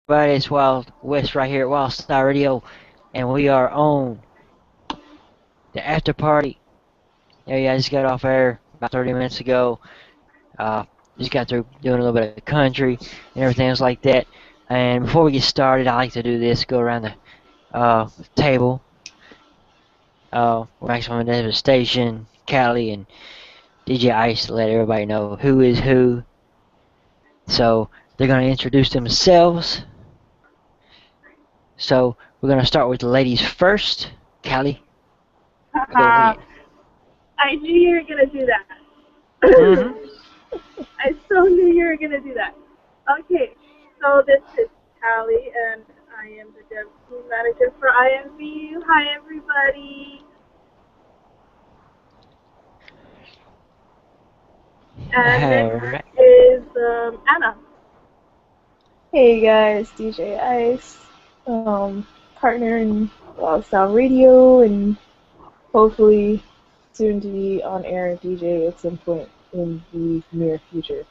everybody, it's Wild West right here at Wild Star Radio, and we are on the after party. Yeah, I just got off air about 30 minutes ago. Uh, just got through doing a little bit of country and everything else like that. And before we get started, I like to do this: go around the table. Maximum Devastation, Cali, and DJ Ice to let everybody know who is who. So they're gonna introduce themselves. So we're gonna start with the ladies first. Cali, go Haha, ahead. I knew you were gonna do that. Mm-hmm. I so knew you were gonna do that. Okay, so this is Callie, and I am the dev team manager for IMVU. Hi, everybody. And next Alright. is Anna. Hey guys, DJ Ice, partner in Wild Style Radio, and hopefully soon to be on air and DJ at some point in the near future.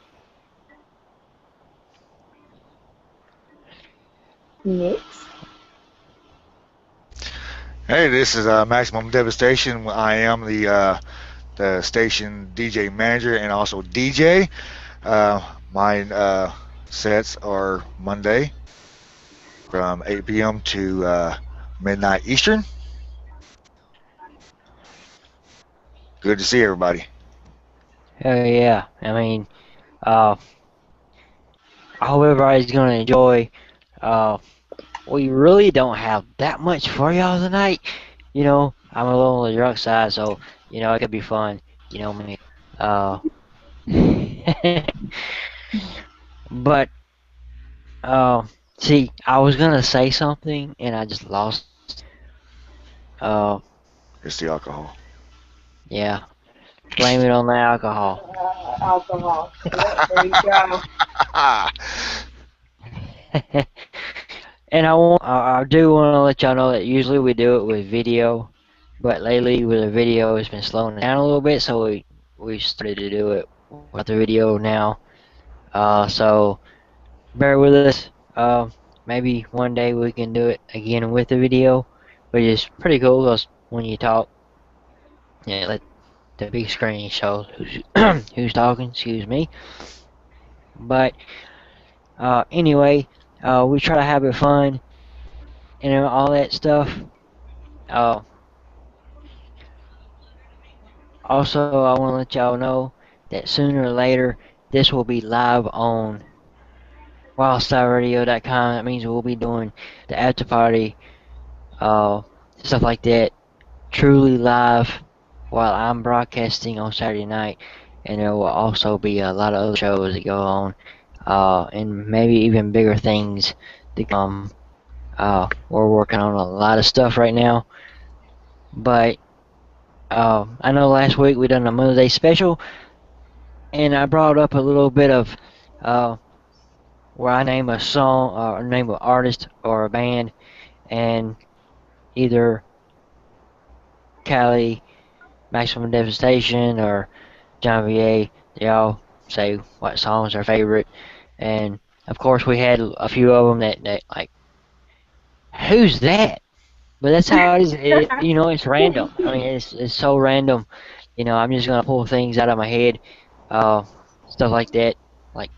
Next. Hey, this is Maximum Devastation. I am the station DJ manager and also DJ. My sets are Monday from 8 p.m. to midnight Eastern. Good to see everybody. Oh yeah. Uh, I hope everybody's gonna enjoy. Uh, we really don't have that much for y'all tonight. I'm a little on the drunk side, so it could be fun. You know me. Uh, but uh, see, I was gonna say something and I just lost. Uh, It's the alcohol. yeah. Blame it on the alcohol. Alcohol. Yep, there you go. And I do want to let y'all know that usually we do it with video, but lately with the video it's been slowing down a little bit, so we started to do it with the video now. So bear with us. Maybe one day we can do it again with the video, but it's pretty cool because when you talk, yeah, let the big screen show who's who's talking. Excuse me. But anyway, we try to have it fun and all that stuff. Uh, Also, I want to let y'all know that sooner or later this will be live on wildstyleradio.com. That means we'll be doing the after party, uh, stuff like that, truly live while I'm broadcasting on Saturday night. And there will also be a lot of other shows that go on, and maybe even bigger things to come. We're working on a lot of stuff right now, but I know last week we done a Monday special, and I brought up a little bit of uh, where I name a song or name an artist or a band, and either Cali, Maximum Devastation, or John VA, they all say what song's their favorite, and of course we had a few of them that like, who's that? But that's how it is. It's random. I mean, it's so random. I'm just gonna pull things out of my head, uh, stuff like that, like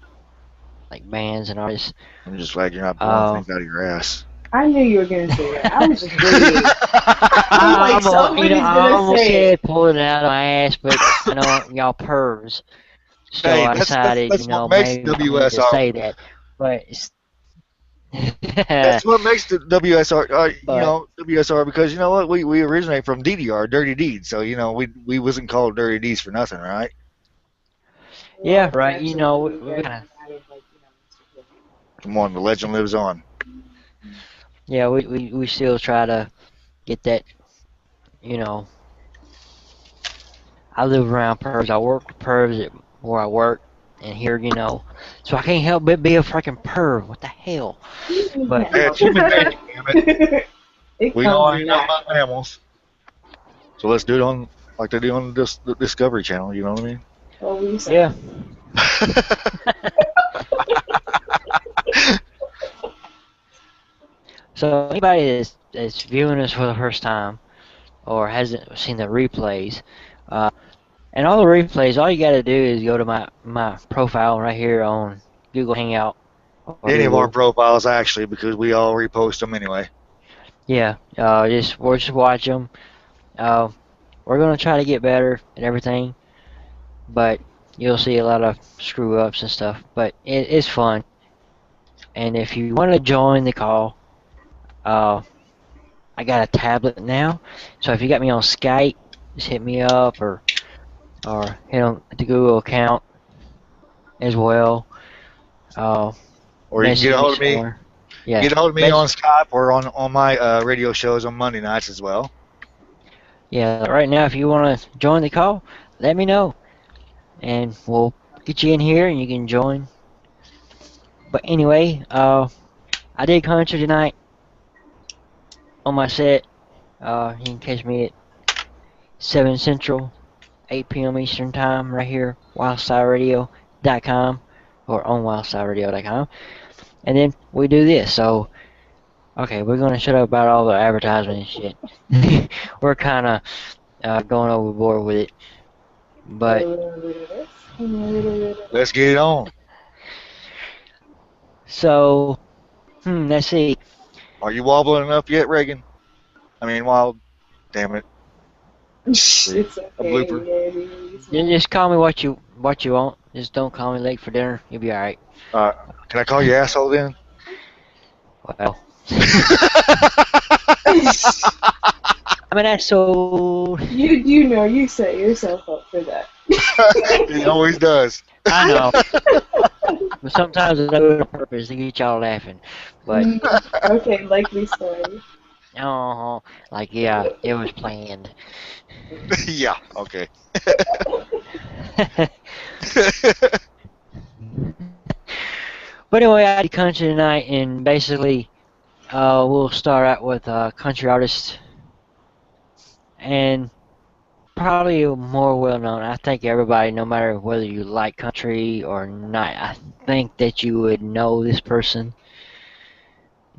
like bands and artists. I'm just glad you're not pulling Uh, things out of your ass. I knew you were gonna say that. I was just waiting. I'm I, like, I'm a, somebody's I gonna almost say it. said pulling it out of my ass, but I know y'all pervs, so Hey, I that's decided, that's what makes maybe I need to WSR. say that. But it's, That's what makes the WSR, but WSR, because you know what, we originate from DDR, Dirty Deeds, so we wasn't called Dirty Deeds for nothing, right? yeah, Well, right. eventually We that kind of, added Come on, the legend lives on. yeah, we still try to get that. You know, I live around pervs. I work with pervs where I work, and here, so I can't help but be a freaking perv. What the hell? You But can't Hey, help it's human nature, damn it. it. It We know comes I ain't nothing natural. but mammals, so let's do it on like they do on the Discovery Channel. You know what I mean? What were you saying? yeah. So anybody that's viewing us for the first time or hasn't seen the replays, and all the replays, all you got to do is go to my profile right here on Google Hangout or Any of our Google. profiles actually, because we all repost them anyway. Yeah, just we'll just watch them. Uh, we're gonna try to get better and everything, but you'll see a lot of screw ups and stuff. But it's fun. And if you want to join the call, uh, I got a tablet now, so if you got me on Skype, just hit me up or hit on the Google account as well. Uh, Or you can get Message a me hold of me. somewhere. Yeah, Get a hold of me on mess. Skype or on my radio shows on Monday nights as well. Yeah, right now if you want to join the call, let me know, and we'll get you in here and you can join. But anyway, I did country tonight on my set. You can catch me at 7 Central, 8 p.m. Eastern Time, right here, wildstyleradio.com or on wildstyleradio.com. And then we do this. So, okay, we're going to shut up about all the advertisement and shit. We're kind of going overboard with it. But, Let's get it on. so, let's see. Are you wobbling enough yet, Reagan? I mean, Wild. Damn it. It's See, a okay. blooper. Just call me what you want. Just don't call me late for dinner. You'll be all right. Can I call you asshole then? Well, I'm an asshole. you know you set yourself up for that. He always does. I know. But sometimes I do it on purpose to get y'all laughing. But Okay, likely story. like yeah, it was planned. Yeah. Okay. But anyway, I did country tonight, and basically, we'll start out with country artists, and probably more well known. I think everybody, no matter whether you like country or not, I think that you would know this person,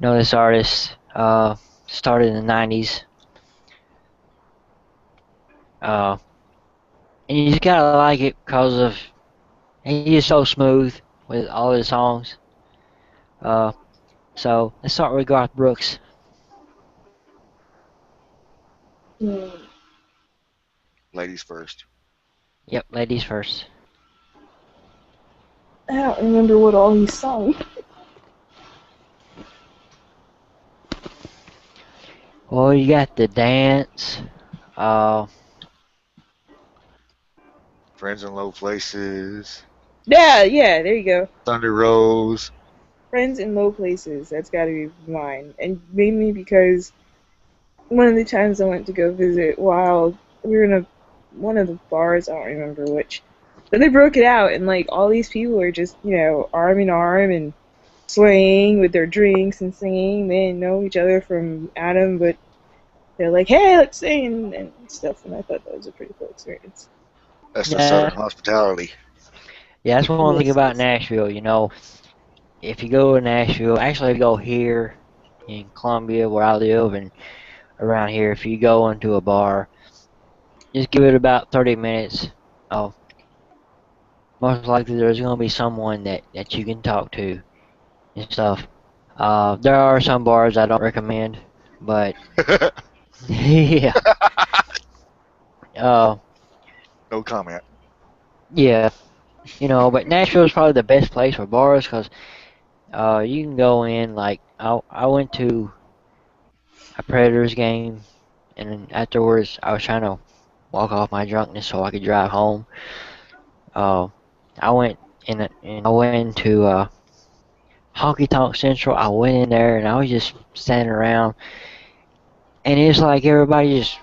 know this artist. Started in the '90s. Uh, and you just gotta like it because of he's so smooth with all his songs. Uh, so let's start with Garth Brooks. Hmm. Ladies first. Yep, ladies first. I don't remember what all he sung. Well, you got the dance. Uh, Friends in Low Places. Yeah, there you go. Thunder Rose. Friends in Low Places. That's got to be mine, and mainly because one of the times I went to go visit Wild, we were in one of the bars. I don't remember which. Then they broke it out, and like all these people are just arm in arm and swaying with their drinks and singing. They didn't know each other from Adam, but they're like, "Hey, let's sing," and stuff. And I thought that was a pretty cool experience. That's the yeah, Southern hospitality. yeah, that's one thing Yes, about yes. Nashville. If you go to Nashville, actually, if you go here in Columbia, where I live, and around here, if you go into a bar, just give it about 30 minutes. Oh, most likely there's gonna be someone that you can talk to and stuff. There are some bars I don't recommend, but yeah, uh, No comment. yeah, but Nashville is probably the best place for bars because you can go in like I went to a Predators game and then afterwards I was trying to walk off my drunkenness so I could drive home. Uh, I went and I went to Honky Tonk Central. I went in there and I was just standing around, and it's like everybody just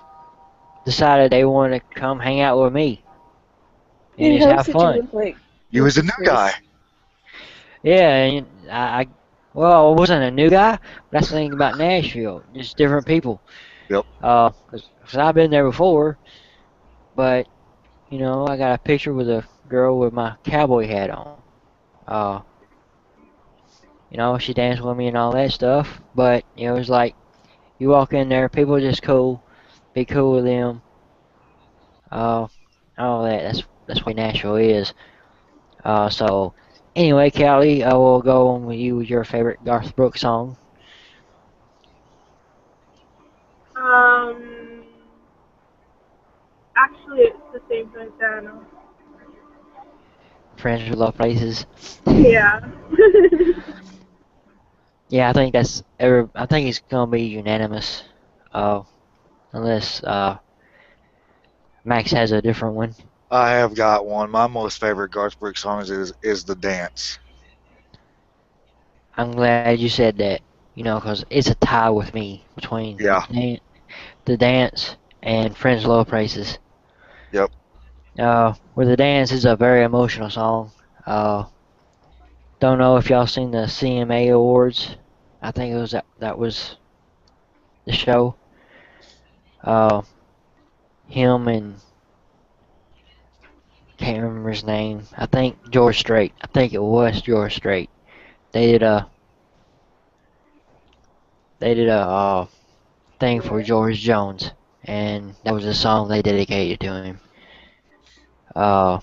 decided they wanted to come hang out with me and It just helps have that you fun. look like You was what's the his new guy. face. Yeah, and well, I wasn't a new guy, but that's the thing about Nashville, just different people. Yep. 'Cause I've been there before, but I got a picture with a girl with my cowboy hat on. Uh, She danced with me and all that stuff. But it was like you walk in there, people just cool, be cool with them, uh, all that. That's what Nashville is. So anyway, Callie, I will go on with you with your favorite Garth Brooks song, Um, Actually, it's the same Santana. Friends with Low Places. Yeah. Yeah, I think it's gonna be unanimous. Uh, unless Max has a different one. I have got one. My most favorite Garth Brooks songs is the dance. I'm glad you said that. 'Cause it's a tie with me between Yeah. the dance and Friends Low Places. Yep. Where the dance is a very emotional song. Uh, don't know if y'all seen the CMA Awards. I think it was that was the show. Uh, him and can't remember his name. I think George Strait. I think it was George Strait. They did a thing for George Jones, and that was a song they dedicated to him. Uh,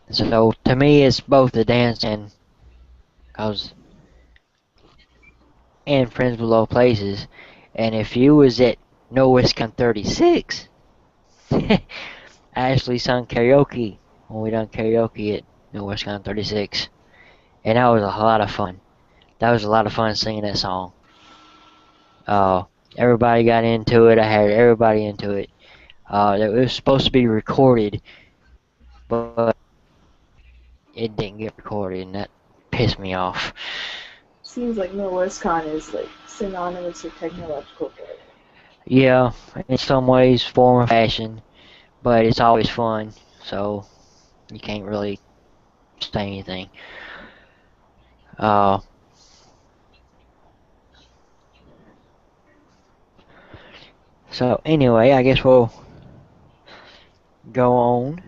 so to me, it's both the dance cause and Friends with Low Places. And if you was at No Wisconsin 36, I actually sung karaoke when we done karaoke at No Wisconsin 36, and that was a lot of fun. That was a lot of fun singing that song. Uh, Everybody got into it. I had everybody into it. It was supposed to be recorded, but it didn't get recorded, and that pissed me off. Seems like Midwestcon is like synonymous with technological failure. Yeah, in some ways, form or fashion, but it's always fun, so you can't really say anything. Uh, so anyway, I guess we'll go on.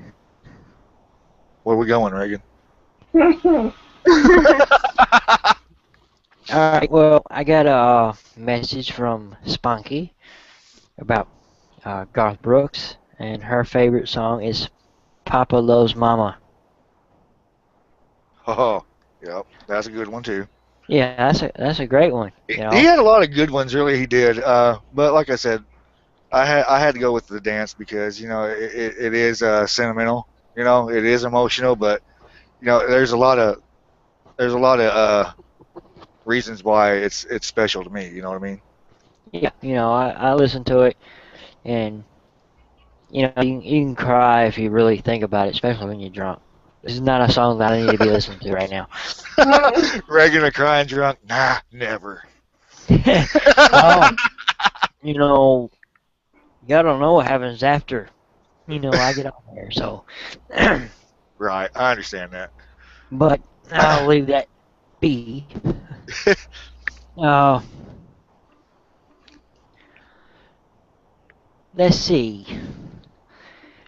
Where we going, Reagan? All right. Well, I got a message from Spunky about Garth Brooks, and her favorite song is "Papa Loves Mama." Oh, yep. That's a good one too. Yeah, that's a great one. He had a lot of good ones, really. He did. But like I said, I had to go with the dance because it is sentimental. It is emotional, but there's a lot of reasons why it's special to me. You know what I mean? Yeah, I listen to it, and you can cry if you really think about it, especially when you're drunk. This is not a song that I need to be listening to right now. Regular crying drunk? Nah, never. Well, you know, you don't know what happens after, I get on there. So, Right, I understand that. but I'll leave that be. Uh, let's see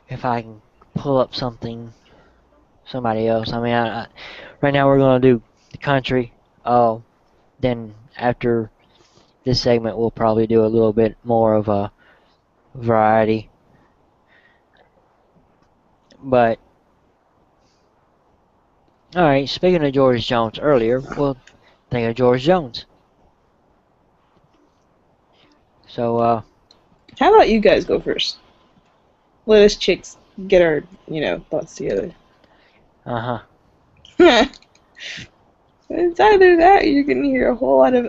if I can pull up somebody else. I mean, right now we're gonna do the country. Then after this segment, we'll probably do a little bit more of a variety. But all right, speaking of George Jones earlier, we'll think of George Jones. So, How about you guys go first? Let us chicks get our, thoughts together. uh-huh. It's either that or you're gonna hear a whole lot of,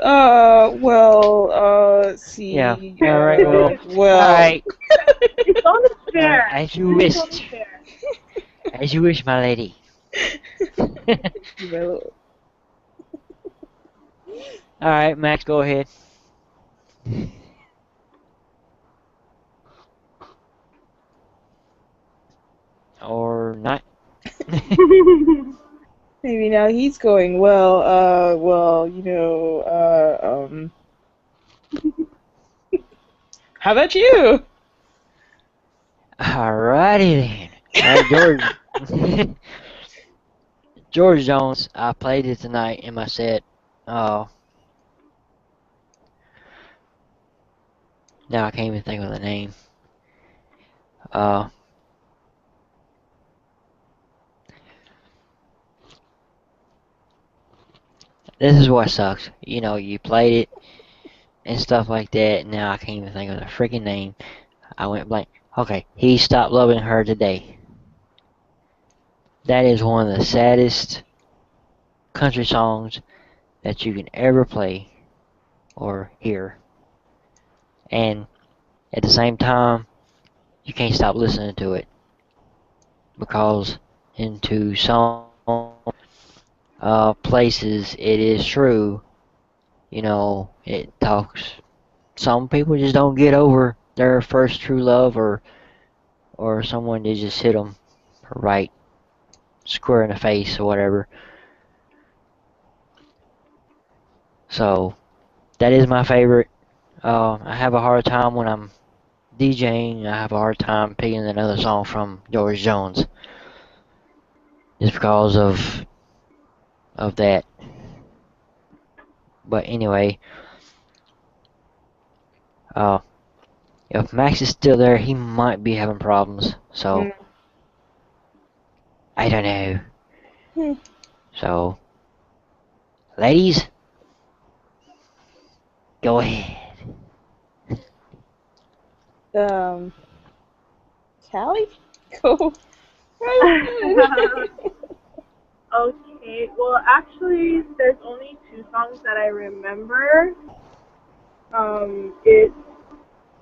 see, Yeah. All right. Well. well. All right. It's only fair. As you It's wish. only fair. As you wish, my lady. Well, All right, Max, go ahead. Or not. maybe now he's going, how about you? Alrighty then. All right, George. George Jones, I played it tonight in my set. Now I can't even think of the name. Uh, this is what sucks. You know, you played it and stuff like that. Now I can't even think of the freaking name. I went blank. Okay, he stopped loving her today. That is one of the saddest country songs that you can ever play or hear. And at the same time, you can't stop listening to it because into some places it is true. You know, it talks. Some people just don't get over their first true love, or someone that just hit them right square in the face or whatever. So that is my favorite. I have a hard time when I'm DJing. I have a hard time picking another song from George Jones, just because of that. But anyway, uh, if Max is still there, he might be having problems. So Mm. I don't know. Hmm. So, ladies, go ahead. Um, Callie? Go. Right. Okay, well, actually, there's only two songs that I remember. It's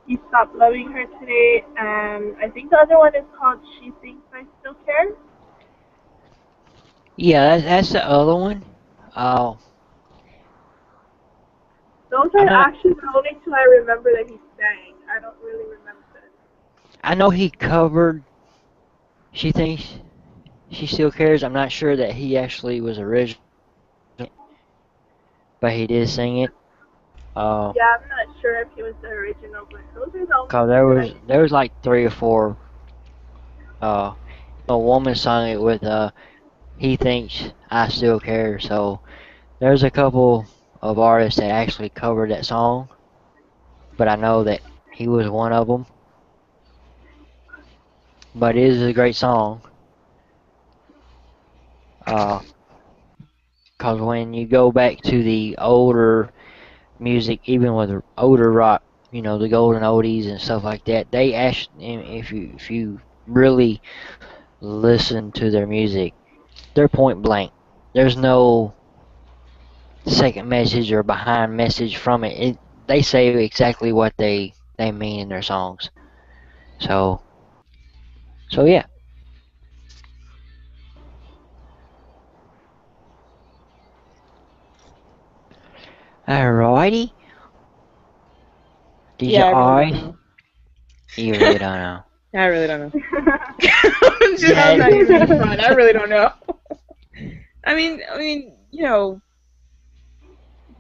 "He Stopped Loving Her Today," and I think the other one is called "She Thinks I Still Care." Yeah, that's the other one. Uh, Those I'm are not. actually the only two I remember that he sang. I don't really remember them. I know he covered. She thinks she still cares. I'm not sure that he actually was original, but he did sing it. Yeah, I'm not sure if he was the original, but those are the only Cause two there that was I. there was like three or four. A woman sung it with he thinks I still care. So there's a couple of artists that actually covered that song, but I know that he was one of them. But it is a great song. Uh, cause when you go back to the older music, even with older rock, you know, the golden oldies and stuff like that, they actually, if you really listen to their music, they're point blank. There's no second message or behind message from it. They say exactly what they mean in their songs. So so yeah. Alrighty. Yeah, I really don't DJI. know. You really don't know. I really don't know. I'm Yeah. not even being fun. I really don't know.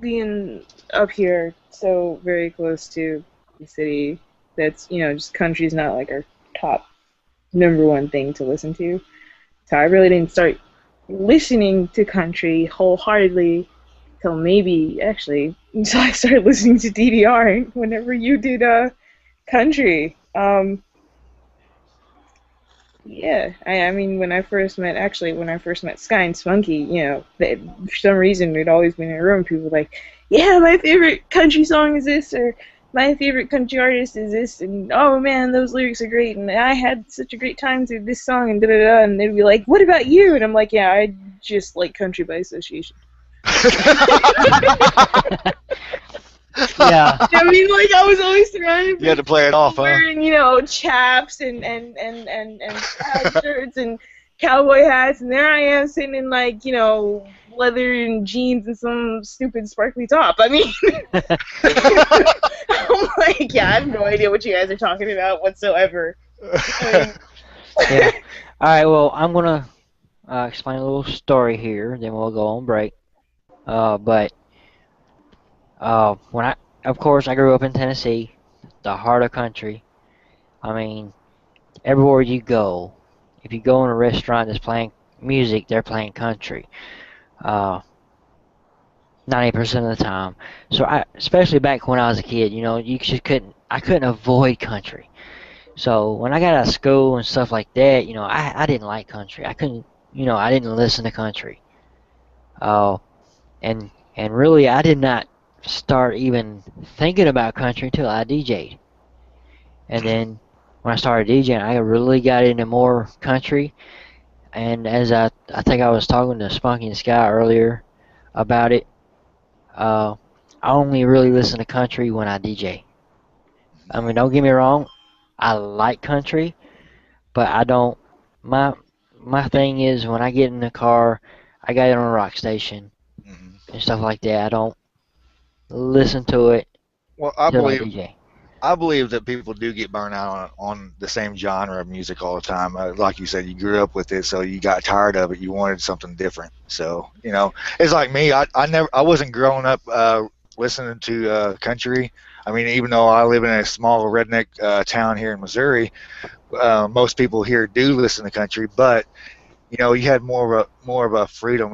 Being up here, so very close to the city, that's just country's not like our top number one thing to listen to. So I really didn't start listening to country wholeheartedly till maybe actually until I started listening to DDR whenever you did country. Yeah, I mean, when I first met Sky and Spunky, for some reason we'd always been in a room. People were like, yeah, my favorite country song is this, or my favorite country artist is this, and oh man, those lyrics are great, and I had such a great time to this song, and da da da. And they'd be like, what about you? And I'm like, yeah, I just like country by association. Yeah. I mean, like I was always surrounded You had by to play it off, huh? wearing, chaps and plaid shirts and cowboy hats, and there I am sitting in like, leather and jeans and some stupid sparkly top. I mean, I'm like, yeah, I have no idea what you guys are talking about whatsoever. I Yeah. All right. Well, I'm gonna explain a little story here. Then we'll go on break. But when of course, I grew up in Tennessee, the heart of country. I mean, everywhere you go, if you go in a restaurant that's playing music, they're playing country. Uh, 90% of the time. So especially back when I was a kid, you just I couldn't avoid country. So when I got out of school and stuff like that, I didn't like country. I couldn't, I didn't listen to country. Uh, and really, I did not start even thinking about country until I DJ'd. And then when I started DJing, I really got into more country. And as I think I was talking to Spunky and Sky earlier about it, uh, I only really listen to country when I DJ. I mean, don't get me wrong, I like country, but I don't. My my thing is when I get in the car, I got it on a rock station Hmm. and stuff like that. I don't listen to it Well, till I DJ. I believe that people do get burned out on the same genre of music all the time. Like you said, you grew up with it, so you got tired of it. You wanted something different. So it's like me. I wasn't growing up listening to country. I mean, even though I live in a small redneck town here in Missouri, most people here do listen to country, but you had more of a freedom.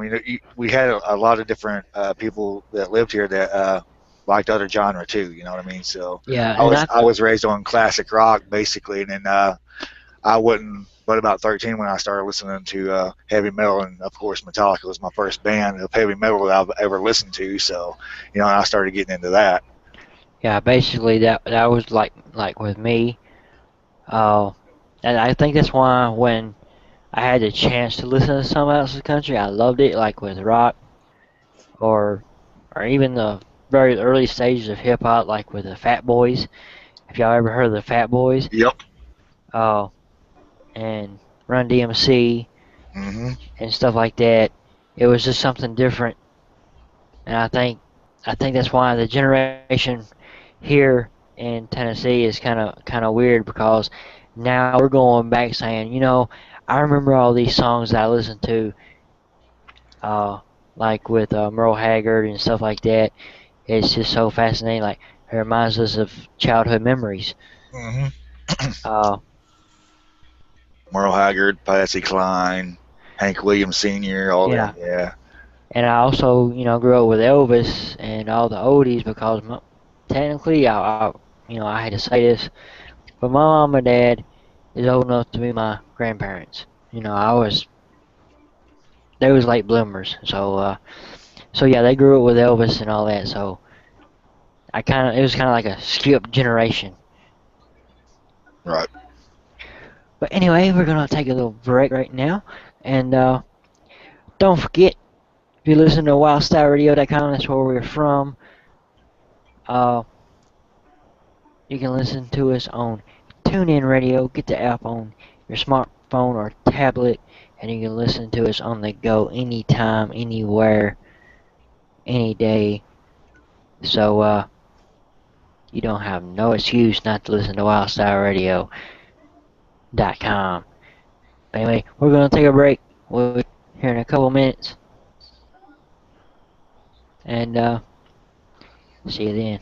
We had a lot of different people that lived here that liked other genre too. You know what I mean? So Yeah, I and was I I was raised on classic rock basically, and then I wouldn't. But about 13 when I started listening to heavy metal, and of course Metallica was my first band of heavy metal that I've ever listened to. So I started getting into that. yeah, basically that was like with me. Uh, and I think that's why when I had the chance to listen to some else's country, I loved it. Like with rock or even the very early stages of hip hop, like with the Fat Boys. If y'all ever heard of the Fat Boys, Yep. uh, and Run DMC Hmm. and stuff like that, it was just something different. And I think that's why the generation here in Tennessee is kind of weird because now we're going back saying, I remember all these songs that I listened to, uh, like with Merle Haggard and stuff like that. It's just so fascinating. Like it reminds us of childhood memories. Hmm. Uh, Merle Haggard, Patsy Cline, Hank Williams Sr., all yeah, them. Yeah. and I also grew up with Elvis and all the oldies because technically I had to say this, but my mom and dad is old enough to be my grandparents. I was they was late bloomers, so yeah, they grew up with Elvis and all that. So it was kind of like a skip generation. Right. But anyway, we're gonna take a little break right now, and don't forget if you listen to WildStyleRadio.com, that's where we're from. Uh, you can listen to us on TuneIn Radio. Get the app on your smartphone or tablet, and you can listen to us on the go anytime, anywhere, any day. So you don't have no excuse not to listen to WildStyleRadio.com. Anyway, we're gonna take a break. We'll be here in a couple minutes, and see you then.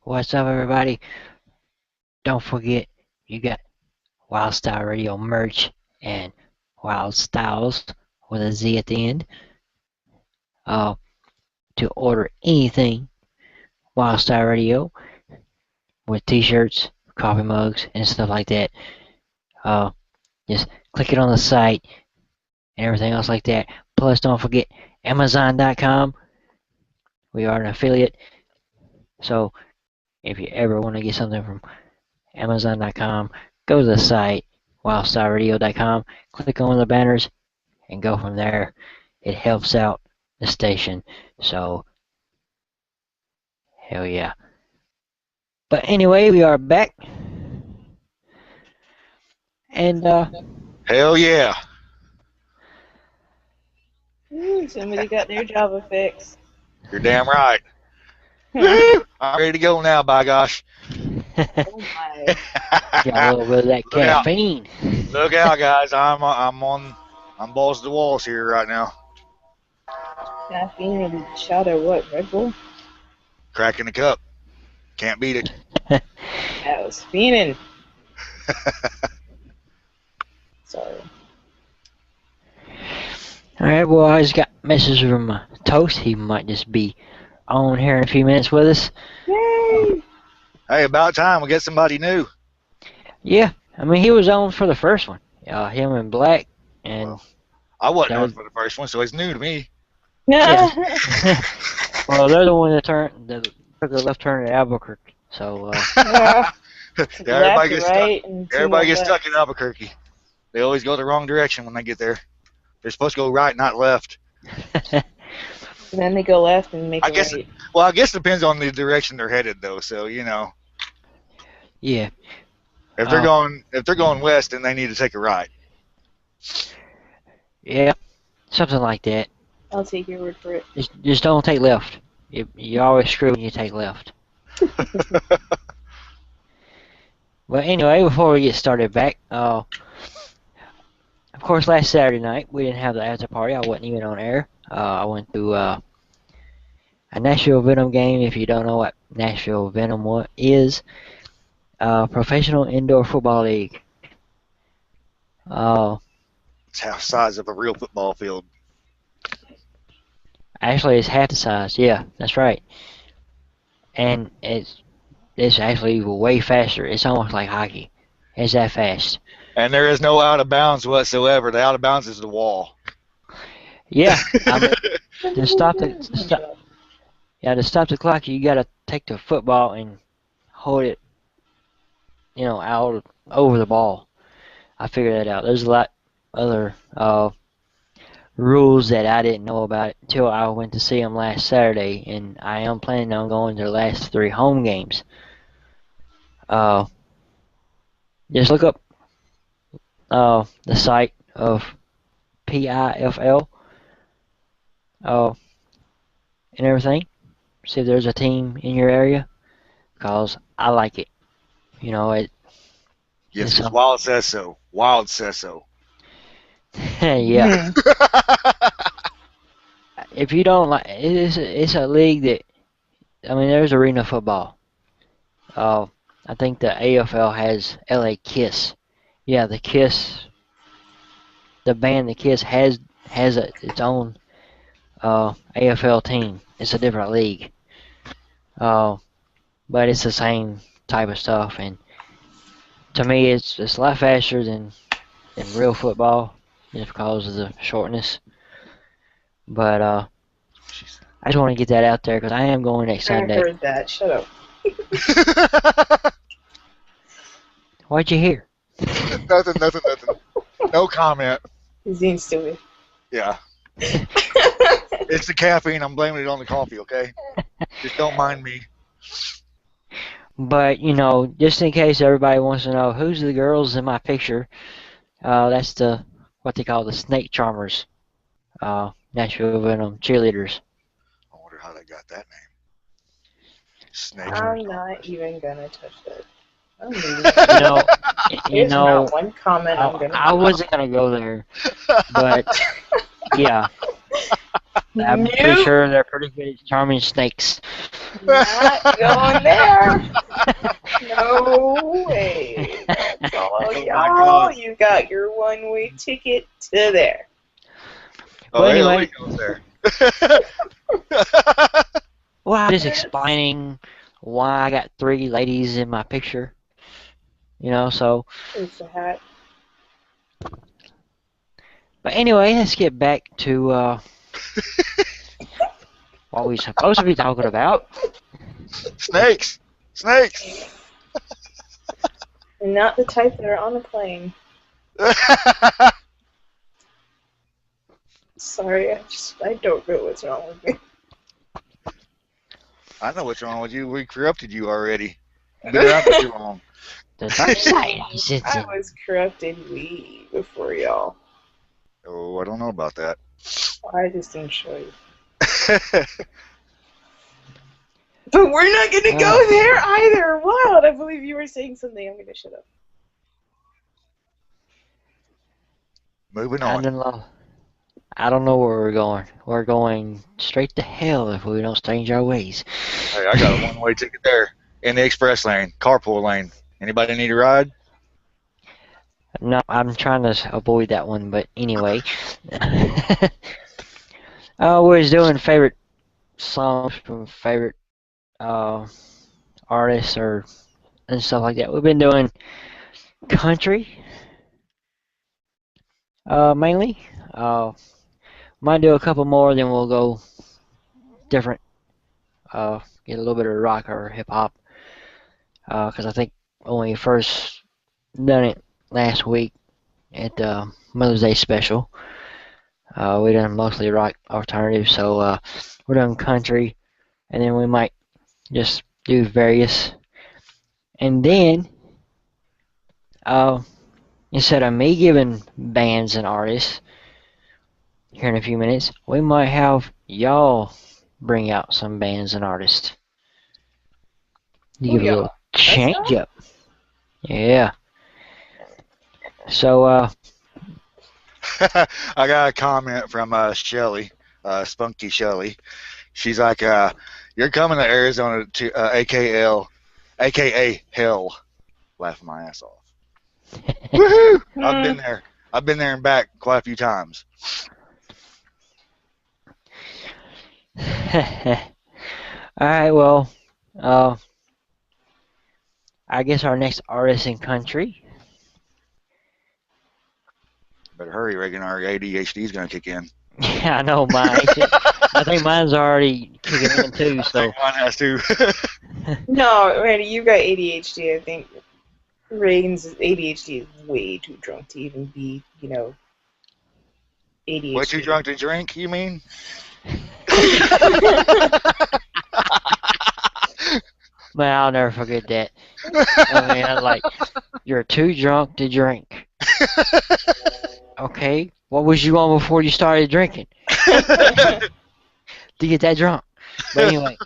What's up, everybody? Don't forget, you got Wild Style Radio merch and Wild Styles with a Z at the end. Uh, to order anything Wild Style Radio with t-shirts, coffee mugs, and stuff like that. Uh, just click it on the site and everything else like that. Plus, don't forget Amazon.com. We are an affiliate, so if you ever want to get something from Amazon.com, go to the site wildstyleradio.com, click on the banners, and go from there. It helps out the station, so hell yeah. But anyway, we are back, and Hell yeah. Somebody got their Java fix. You're damn right. Oh Woo! I'm ready to go now, by gosh. my. got a little bit of that Look out. caffeine. Look out, guys. I'm balls to the walls here right now. Caffeine and shot of what? Red Bull? Cracking the cup. Can't beat it. I was fiending. Sorry. Alright, well, I just got a message from Toast. He might just be on here in a few minutes with us. Yay! Hey, about time we get somebody new. Yeah, I mean, he was on for the first one. Him and Black, and Well, I wasn't that on was- for the first one, so it's new to me. Yeah. well, they're the one that took the left turn at Albuquerque. So, Yeah. Everybody gets right, and two Everybody more gets stuck in Albuquerque. They always go the wrong direction when they get there. They're supposed to go right, not left. And then they go left and make I a guess- right. Well, I guess it depends on the direction they're headed, though. So yeah. if they're going west, then they need to take a right. Yeah, something like that. I'll take your word for it. Just don't take left. You always screw when you take left. But anyway, before we get started back, of course, last Saturday night we didn't have the after party. I wasn't even on air. I went to a Nashville Venom game. If you don't know what Nashville Venom is, professional indoor football league. It's half the size of a real football field. Actually, it's half the size. Yeah, that's right. And it's actually way faster. It's almost like hockey. It's that fast. And there is no out of bounds whatsoever. The out of bounds is the wall. Yeah, I mean, to stop the clock, you gotta take the football and hold it, out over the ball. I figured that out. There's a lot other rules that I didn't know about until I went to see them last Saturday, and I am planning on going to the last 3 home games. Just look up the site of PIFL and everything. See if there's a team in your area, because I like it. Yes, It's because Wild says so. Wild says so. yeah. If you don't like, it's a league that, I mean, there's arena football. I think the AFL has LA Kiss. Yeah, the Kiss, the band The Kiss has its own AFL team. It's a different league. But it's the same type of stuff, and to me, it's a lot faster than real football, just because of the shortness. But I just want to get that out there because I am going next I Sunday. heard that. Shut up. What'd you hear? Nothing. No comment. Zine stupid. Yeah. It's the caffeine. I'm blaming it on the coffee, okay? Just don't mind me. But, just in case everybody wants to know who's the girls in my picture, that's what they call the Snake Charmers, Nashville Venom cheerleaders. I wonder how they got that name. Snake. I'm not even gonna touch that. I'm leaving. There's not one comment I'm gonna I wasn't gonna go there, but yeah. I'm pretty Nope, sure they're pretty good at charming snakes. not going there. No way. That's all Oh my y'all. God. You got your one-way ticket to there. Oh, Well, there anyway, we goes there. well, I'm just explaining why I got 3 ladies in my picture. So. It's a hat. But anyway, let's get back to what we're supposed to be talking about. Snakes. Snakes. And not the type that are on a plane. Sorry, I don't know what's wrong with me. I know what's wrong with you. We corrupted you already. You've been around for too long. The dark side. I was corrupted way before y'all. Oh, I don't know about that. I just didn't show you. But we're not gonna go there either. Wild, I believe you were saying something. I'm gonna shut up. Moving I on. don't know. I don't know where we're going. We're going straight to hell if we don't change our ways. Hey, I got a one-way ticket there in the express lane, carpool lane. Anybody need a ride? No, I'm trying to avoid that one, but anyway. We're just doing favorite songs from favorite artists and stuff like that. We've been doing country, mainly. Might do a couple more, then we'll go different. Get a little bit of rock or hip hop. Because I think when we first done it last week at the Mother's Day special, we done mostly rock alternative. So we're doing country, and then we might just do various. And then instead of me giving bands and artists here in a few minutes, we might have y'all bring out some bands and artists to give a little change up. Yeah. So I got a comment from Shelly, Spunky Shelly. She's like, "You're coming to Arizona to aka hell." Laughing my ass off. Woohoo! I've been there. I've been there and back quite a few times. Alright, well, I guess our next artist in country. Better hurry, Reagan. Our ADHD is going to kick in. Yeah, I know mine. I think mine's already kicking in too. I So think mine has to. No, Randy, you got ADHD. I think Reagan's ADHD is way too drunk to even be, ADHD. Way too drunk to drink, you mean? man, I'll never forget that. I mean, I'm like, you're too drunk to drink. Okay, what was you on before you started drinking to get that drunk? But anyway,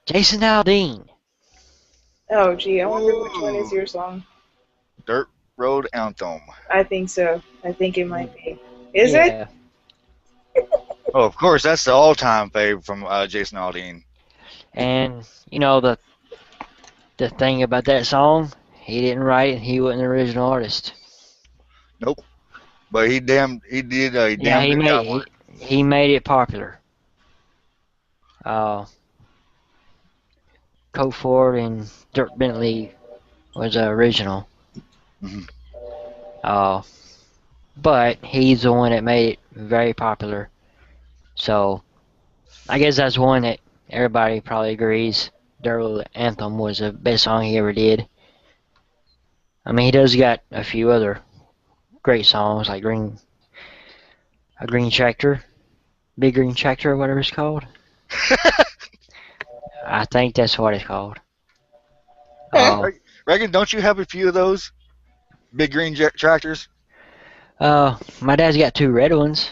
Jason Aldean. Oh, gee, I wonder which one is your song. Dirt Road Anthem. I think so. I think it might be. Is Yeah. it? Oh, of course, that's the all-time fave from Jason Aldean. And the thing about that song, he didn't write it. He wasn't the original artist. Nope. But he did a Yeah, damn good job on it. he made it popular. Colt Ford and Dirk Bentley was the original. Mhm. But he's the one that made it very popular. So I guess that's one that everybody probably agrees. Dirt Anthem was the best song he ever did. I mean, he does got a few other great songs like Green Tractor, Big Green Tractor, or whatever it's called. I think that's what it's called. Reagan, don't you have a few of those big green tractors? My dad's got 2 red ones.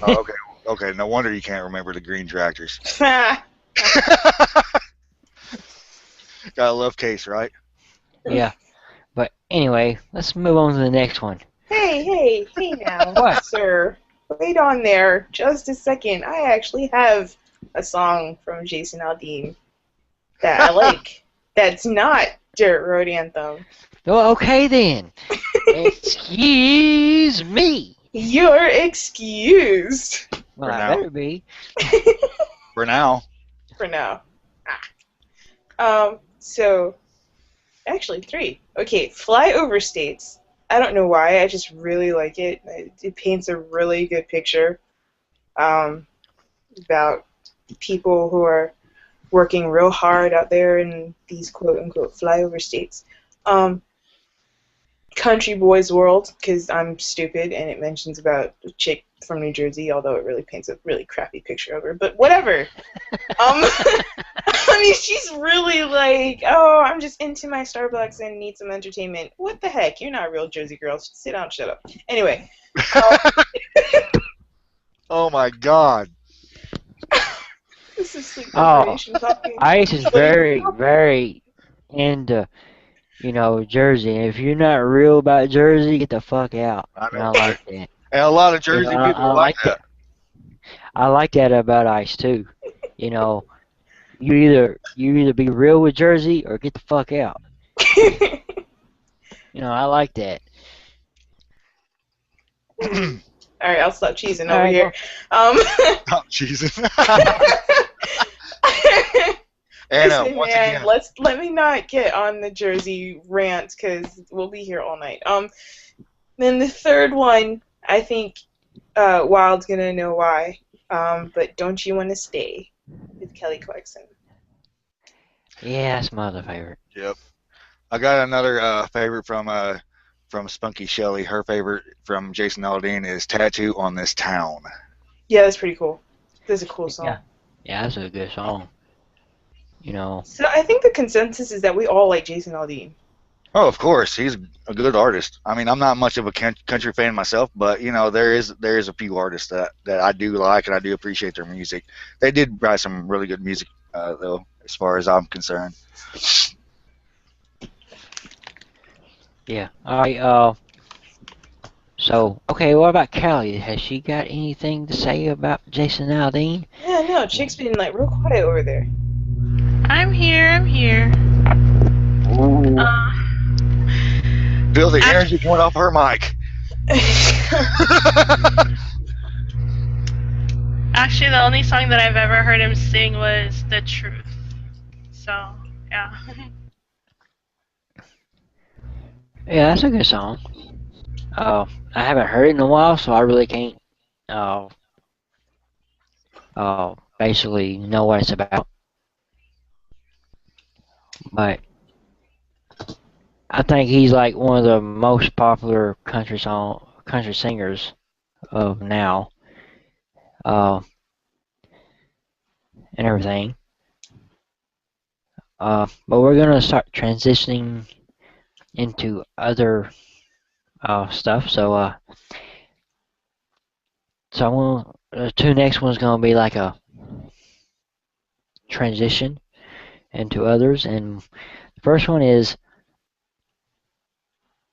Oh, okay. Okay, no wonder you can't remember the green tractors. Got a love case, right? Yeah. But anyway, let's move on to the next one. Hey now, What? sir. wait on there just a second. I actually have a song from Jason Aldean that I like. That's not Dirt Road Anthem. Well, okay then. Excuse me. You're excused. Well, For I now. better be. For now. For now. So, actually, 3. Okay, Flyover States. I don't know why, I just really like it. It paints a really good picture about people who are working real hard out there in these quote-unquote flyover states. Country Boys World, because I'm stupid, and it mentions about a chick from New Jersey, although it really paints a really crappy picture of her. But whatever. I mean, she's really like, oh, I'm just into my Starbucks and need some entertainment. What the heck? You're not a real Jersey girl. Sit down, shut up. Anyway. Oh my God. This is sleep Oh, deprivation talking. Ice is very, very into, Jersey. And if you're not real about Jersey, get the fuck out. I And know, I right? like that. And a lot of You know, Jersey I, people I are like like that. that. I like that about Ice too. You either be real with Jersey or get the fuck out. I like that. Alright, I'll stop cheesing All over right, here. Oh, Jesus. Anna, Listen, once man, again. let me not get on the Jersey rant because we'll be here all night. Then the third one, I think Wild's gonna know why. But Don't You Wanna Stay with Kelly Clarkson. Yeah, that's my other favorite. Yep. I got another favorite from Spunky Shelley. Her favorite from Jason Aldean is Tattoo on This Town. Yeah, that's pretty cool. That's a cool song. Yeah, that's a good song. So I think the consensus is that we all like Jason Aldean. Oh, of course, he's a good artist. I mean, I'm not much of a country fan myself, but there is a few artists that I do like and I do appreciate their music. They did write some really good music, though, as far as I'm concerned. Yeah. All right. So, okay, what about Callie? Has she got anything to say about Jason Aldean? Yeah, no, Chick's been like real quiet over there. I'm here. Ooh. Feel the energy coming off her mic. Actually, the only song that I've ever heard him sing was The Truth. So, yeah. Yeah, that's a good song. I haven't heard it in a while, so I really can't basically know what it's about. But I think he's like one of the most popular country singers of now, and everything. But we're gonna start transitioning into other stuff. So the 2 next one's gonna be like a transition into others, and the first one is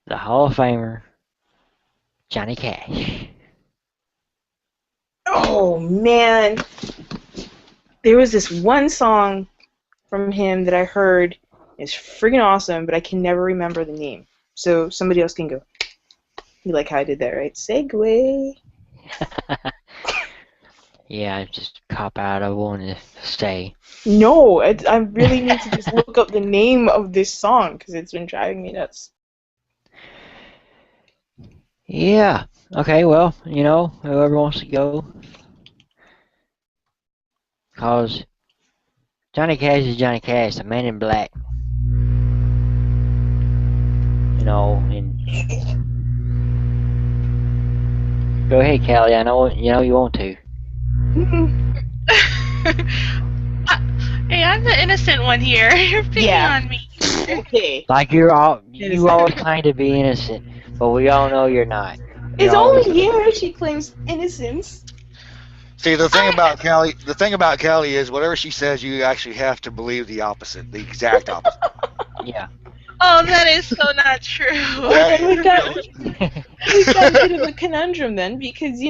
the Hall of Famer Johnny Cash. Oh man, there was this one song from him that I heard. It's freaking awesome, but I can never remember the name. So somebody else can go. You like how I did that, right? Segway. Yeah, I just cop out. I wanted to stay. No, I really need to just look up the name of this song because it's been driving me nuts. Yeah. Okay. Well, whoever wants to go, cause Johnny Cash is Johnny Cash, the Man in Black. And go ahead, Callie. I know you want to. Hey, I'm the innocent one here. You're picking on me. Okay. Like you always claim to be innocent, but we all know you're not. It's only here she claims innocence. See, the thing about Callie is whatever she says, you actually have to believe the opposite, the exact opposite. Yeah. Oh, that is so not true. Then we got we've got a bit of a conundrum then, because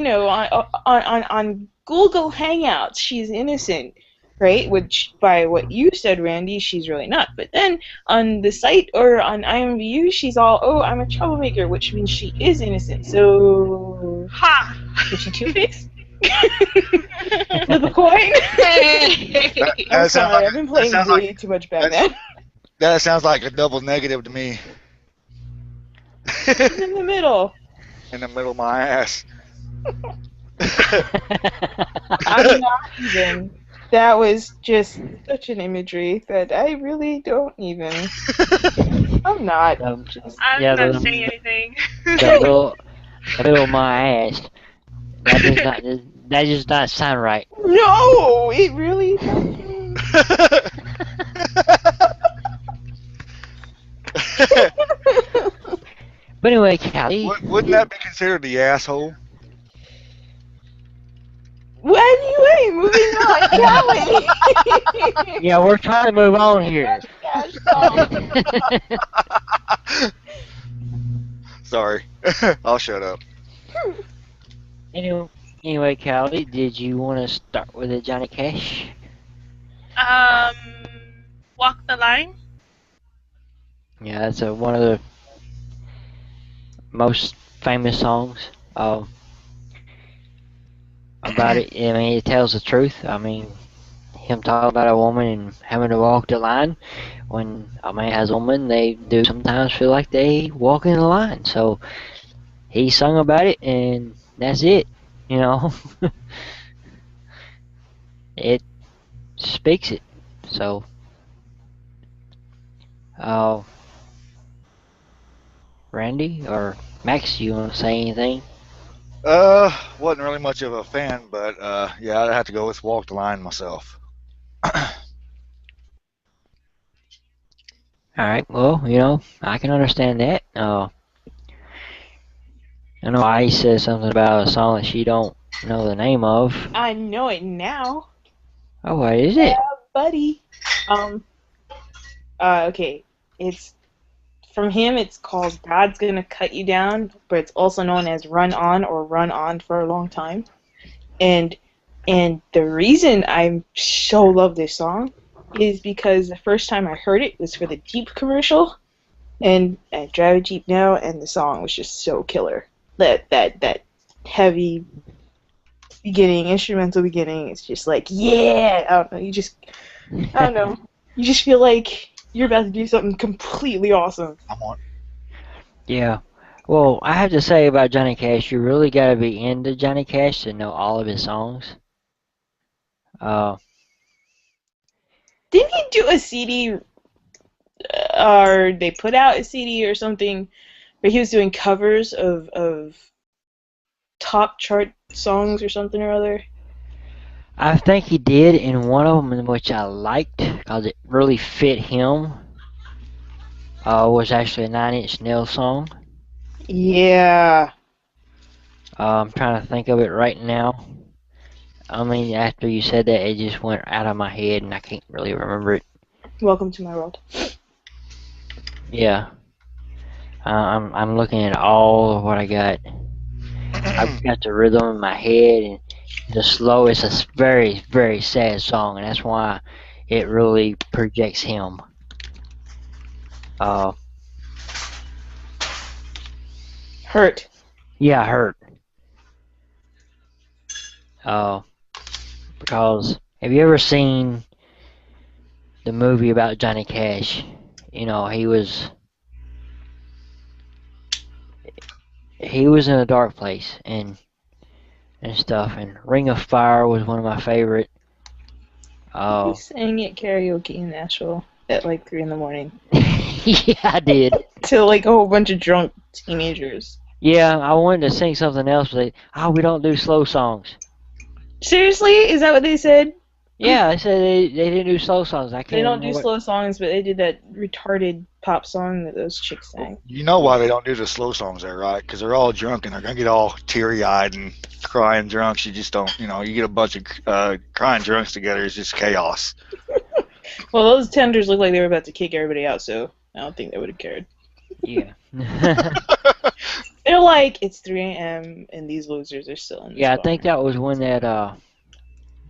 on Google Hangouts she's innocent, right? Which by what you said, Randy, she's really not. But then on the site or on IMVU, she's all, oh, I'm a troublemaker, which means she is innocent. So Ha! is she two-faced? Flip a coin. I'm That sounds sorry, like I've been playing way too much Batman. that sounds like a double negative to me. She's in the middle. In the middle of my ass. I'm not even. That was just such an imagery that I really don't even. I'm not. I'm Yeah, not saying anything. the middle of my ass. That does not sound right. No, it really doesn't. But anyway, Callie. Wouldn't that be considered the asshole? Well, anyway, moving on, Callie. Yeah, we're trying to move on here. Sorry. I'll shut up. Anyway, Callie, did you want to start with a Johnny Cash? Walk the line. Yeah, that's one of the most famous songs about it. I mean, it tells the truth. I mean, him talking about a woman and having to walk the line. When a man has a woman, they do sometimes feel like they walk in the line. So he sung about it, and that's it. You know, it speaks it. So, Randy or Max, you want to say anything? Wasn't really much of a fan, but yeah, I'd have to go with Walk the Line myself. Alright, well, I can understand that. I know Ice says something about a song that she don't know the name of. I know it now. Oh, what is it? Buddy. Okay. It's from him. It's called "God's Gonna Cut You Down," but it's also known as "Run On" or "Run On for a Long Time." And the reason I so love this song is because the first time I heard it was for the Jeep commercial, and I drive a Jeep now, and the song was just so killer. That heavy beginning, instrumental beginning, it's just like, yeah, I don't know, I don't know, you just feel like you're about to do something completely awesome. I'm on. Yeah. Well, I have to say about Johnny Cash, you really gotta be into Johnny Cash to know all of his songs. Didn't he do a CD, or they put out a CD or something, where he was doing covers of top chart songs or something or other? I think he did in one of them, which I liked because it really fit him. Was actually a 9 Inch Nails song. Yeah. I'm trying to think of it right now. I mean, after you said that, it just went out of my head, and I can't really remember it. Welcome to my world. Yeah. I'm looking at all of what I got. I've got the rhythm in my head, and the slow. It's a very, very sad song, and that's why it really projects him. Hurt. Yeah, Hurt. Because have you ever seen the movie about Johnny Cash? He was in a dark place and stuff. And Ring of Fire was one of my favorite. You sang at karaoke in Nashville at like 3 in the morning. Yeah, I did. To like a whole bunch of drunk teenagers. Yeah, I wanted to sing something else, but we don't do slow songs. Seriously? Is that what they said? Yeah, they said they didn't do slow songs. I can't. They don't do slow songs, but they did that retarded pop song that those chicks sang. You know why they don't do the slow songs there, right? Because they're all drunk and they're gonna get all teary-eyed and crying drunks. You just don't, you get a bunch of crying drunks together. It's just chaos. Well, those tenders looked like they were about to kick everybody out, so I don't think they would have cared. Yeah. They're like, it's 3 a.m. and these losers are still in this Yeah, I bar. think that was when that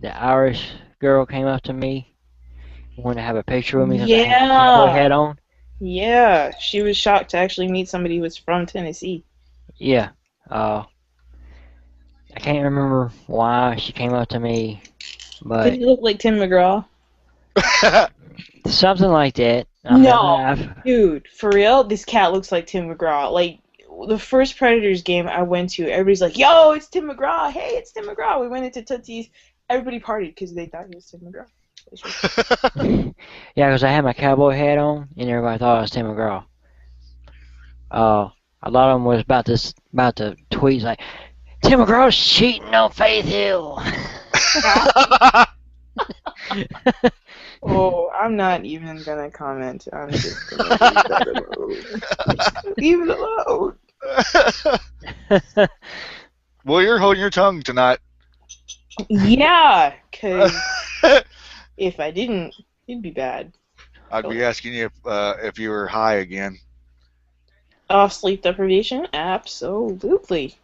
the Irish girl came up to me, wanted to have a picture with me because I had my cowboy Yeah. hat on. Yeah. She was shocked to actually meet somebody who was from Tennessee. Yeah. I can't remember why she came up to me, Did but he look like Tim McGraw? something like that. No. I've Dude, for real, this cat looks like Tim McGraw. Like, the first Predators game I went to, everybody's like, yo, it's Tim McGraw. Hey, it's Tim McGraw. We went into Tootsie's. Everybody partied because they thought he was Tim McGraw. yeah, because I had my cowboy hat on, and everybody thought I was Tim McGraw. A lot of them was about to tweet like, Tim McGraw's cheating on Faith Hill. Oh, I'm not even gonna comment. I'm just gonna leave that alone. Leave it alone. Well, you're holding your tongue tonight. Yeah, because if I didn't, it'd be bad. I'd be asking you if you were high again. Off sleep deprivation? Absolutely.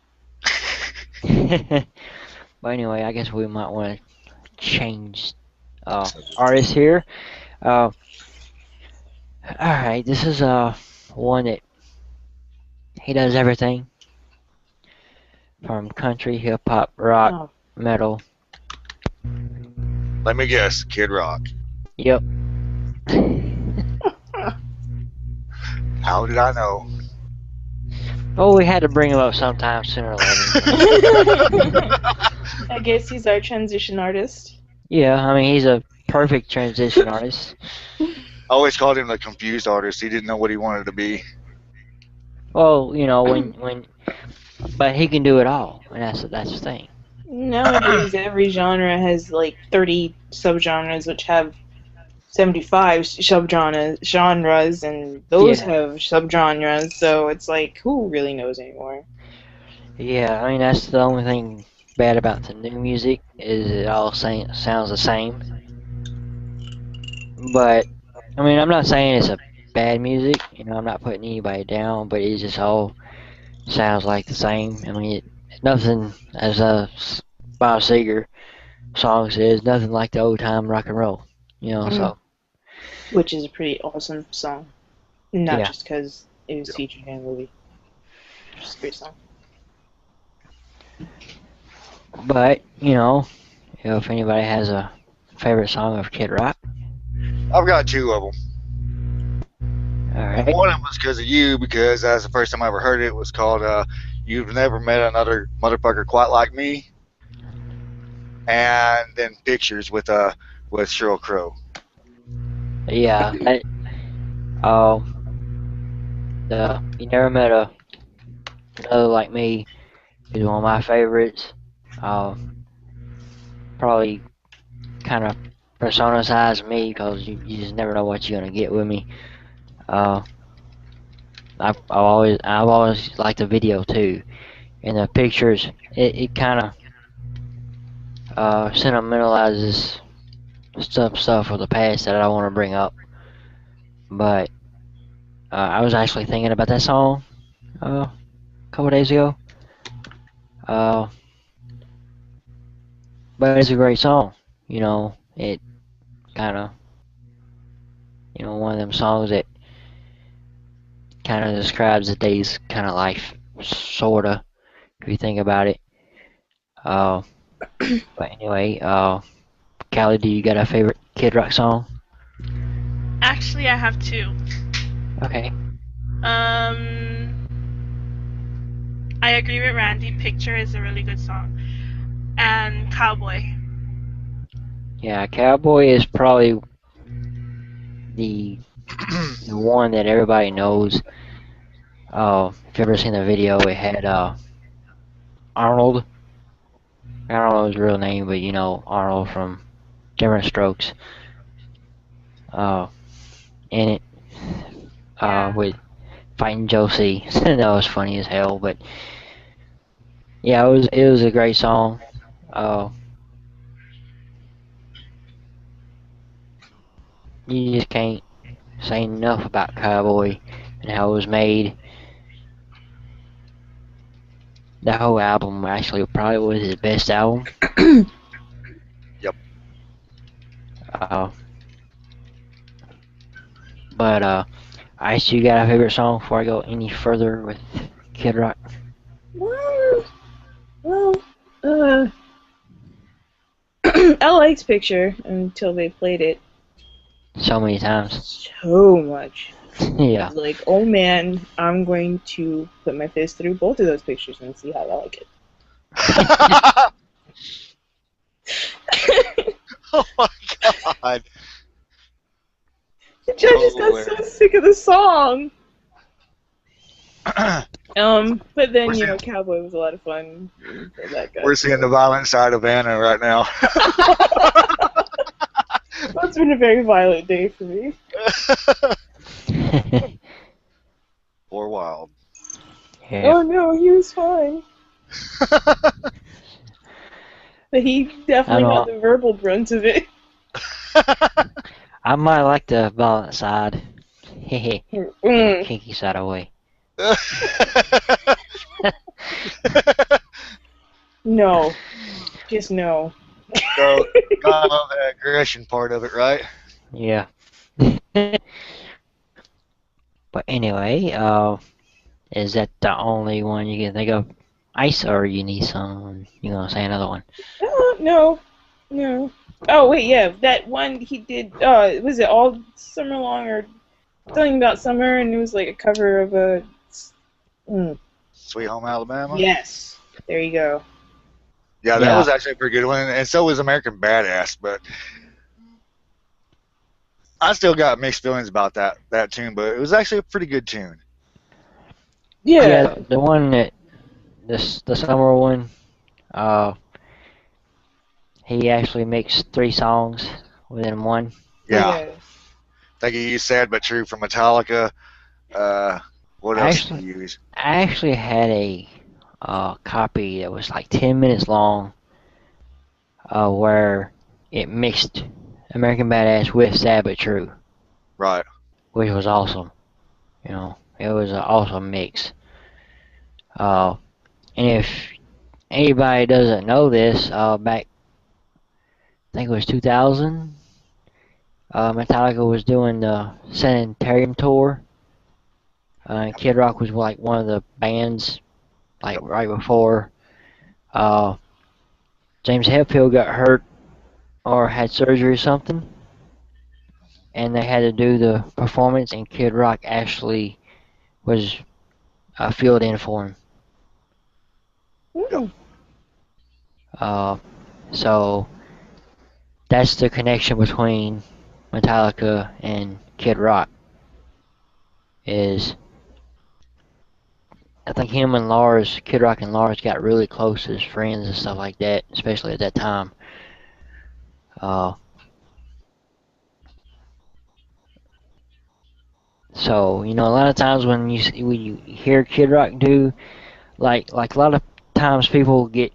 But anyway, I guess we might want to change artist here. Alright, this is one that he does everything from country, hip hop, rock, Oh. metal. Let me guess, Kid Rock. Yep. How did I know? Oh, we had to bring him up sometime sooner or later. I guess he's our transition artist. Yeah, I mean he's a perfect transition artist. I always called him the confused artist. He didn't know what he wanted to be. Well, you know but he can do it all, and that's the thing. Nowadays, every genre has like 30 subgenres, which have 75 genres, and those Yeah. have subgenres. So it's like, who really knows anymore? Yeah, I mean that's the only thing bad about the new music is it all sounds the same. But I mean I'm not saying it's a bad music, you know, I'm not putting anybody down, but it just all sounds like the same. I mean nothing as Bob Seger song says, nothing like the old time rock and roll. You know, so Which is a pretty awesome song. Not Yeah. just because it was featured in a movie. Just a great song. but, you know, if anybody has a favorite song of Kid Rock, I've got two of them. alright. And one of them was because of you, because that's the first time I ever heard it. It was called You've Never Met Another Motherfucker Quite Like Me. And then Pictures with Sheryl Crow. Yeah, You Never Met Another Like Me is one of my favorites. Probably kind of personalizes me because you just never know what you're gonna get with me. I've always liked the video too, and the pictures. It kind of sentimentalizes stuff of the past that I don't want to bring up. But I was actually thinking about that song a couple days ago. But it's a great song. You know, it kind of, one of them songs that kind of describes a day's kind of life, sorta, if you think about it. But anyway, Callie, do you got a favorite Kid Rock song? Actually, I have two. Okay. I agree with Randy. Picture is a really good song. And Cowboy. Yeah, Cowboy is probably the one that everybody knows. If you've ever seen the video, it had Arnold. I don't know his real name, but you know Arnold from Different Strokes. In it, Yeah. with fighting Josie. That was funny as hell, but yeah, it was a great song. You just can't say enough about Cowboy and how it was made. The whole album actually probably was his best album. Yep. Uh, but Ice, you got a favorite song before I go any further with Kid Rock? Well, uh, I liked Picture until they played it So many times. so much. Yeah. Like, oh man, I'm going to put my fist through both of those pictures and see how I like it. Oh my god. I just got so sick of the song. But then, you know, Cowboy was a lot of fun. That guy. We're seeing the violent side of Anna right now. It's been a very violent day for me. Or wild. Yeah. Oh no, he was fine. But he definitely got the verbal brunt of it. I might like the violent side. Hehe. The kinky side away. No. Just no. So, I love the aggression part of it, right? Yeah. But anyway, is that the only one you can think of? Ice, or you need some? You gonna say another one? No. Oh wait, yeah, that one he did. Was it All Summer Long or something about summer? And it was like a cover of a. Sweet Home Alabama? Yes. There you go. Yeah, that was actually a pretty good one, and so was American Badass, but I still got mixed feelings about that tune, but it was actually a pretty good tune. Yeah, the one that the summer one, he actually mixed 3 songs within one. Yeah. Thank you, Sad But True from Metallica. What else did you use? I actually had a copy that was like 10 minutes long, where it mixed American Badass with Sad But True. Right. Which was awesome. You know, it was an awesome mix. And if anybody doesn't know this, back, I think it was 2000, Metallica was doing the Sanitarium tour. Kid Rock was like one of the bands, like right before James Hetfield got hurt or had surgery or something, and they had to do the performance, and Kid Rock actually was filled in for him. So that's the connection between Metallica and Kid Rock. Is I think him and Lars, Kid Rock and Lars, got really close as friends and stuff like that, especially at that time. So you know, a lot of times when you hear Kid Rock do, like a lot of times people get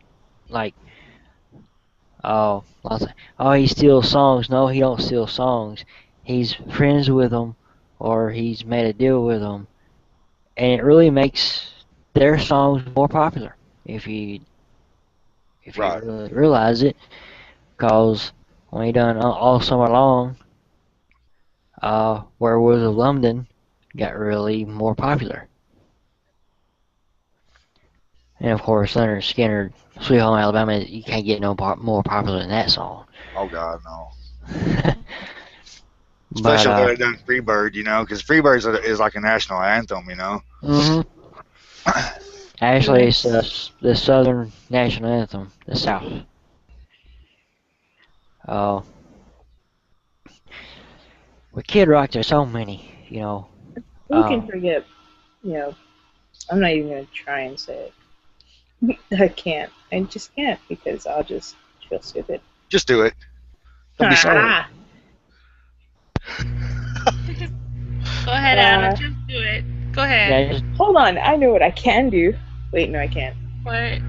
like, oh, he steals songs. No, he don't steal songs. He's friends with them, or he's made a deal with them, and it really makes their songs more popular if you really realize it. Because when he done All Summer Long, Werewolves of London got really more popular. And of course, Leonard Skinner, Sweet Home Alabama, you can't get no more popular than that song. Oh God, no. Especially when they done Freebird, you know, because Freebird is like a national anthem, you know. Actually, it's the Southern national anthem, the South. With Kid Rock, there's so many, you know. Who can forget? You know, I'm not even gonna try and say it. I can't. I just can't because I'll just feel stupid. Just do it. Don't be sorry. Go ahead, Anna. Just do it. Go ahead. Yeah, hold on. I know what I can do. Wait, no, I can't. What?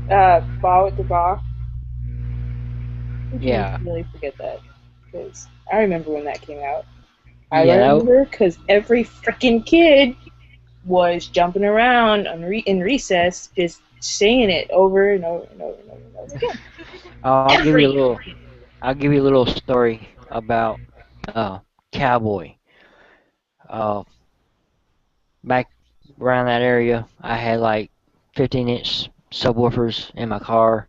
Ba with the ba. Yeah. Really forget that because I remember when that came out. I remember because every freaking kid was jumping around in recess, just saying it over and over and over and over and over again. I'll give you a Every little. I'll give you a little story about Cowboy. Uh, Back around that area, I had like 15-inch subwoofers in my car.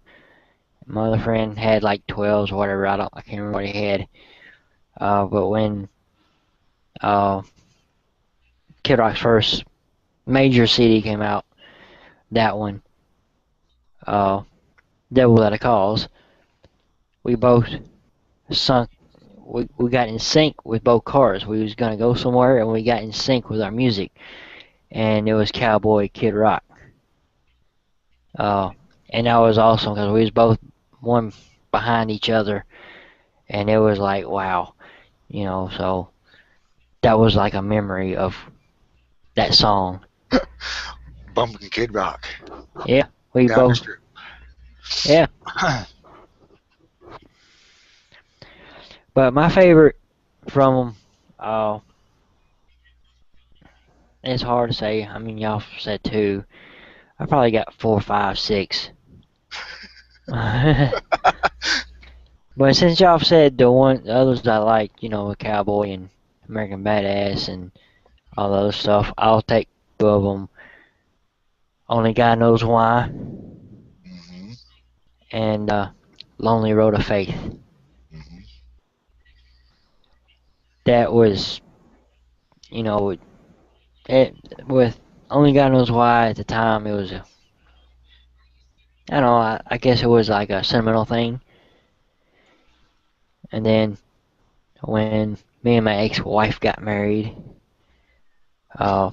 My other friend had like 12s or whatever. I can't remember what he had. But when uh, Kid Rock's first major CD came out, that one, uh, Devil Without a Cause, we both sunk. We got in sync with both cars. We was gonna go somewhere, and we got in sync with our music, and it was Cowboy Kid Rock. Uh, and that was awesome because we was both one behind each other, and it was like wow, So that was like a memory of that song. Bumpkin Kid Rock Yeah, we down the both. strip. Yeah, but my favorite from them, it's hard to say. I mean, y'all said two. I probably got four, five, six. But since y'all said the others I like, Cowboy and American Badass and all the other stuff, I'll take two of them. Only God Knows Why hmm and Lonely Road of Faith. hmm That was, you know, it with Only God Knows Why at the time. It was, I don't know. I guess it was like a sentimental thing. And then when me and my ex-wife got married, uh,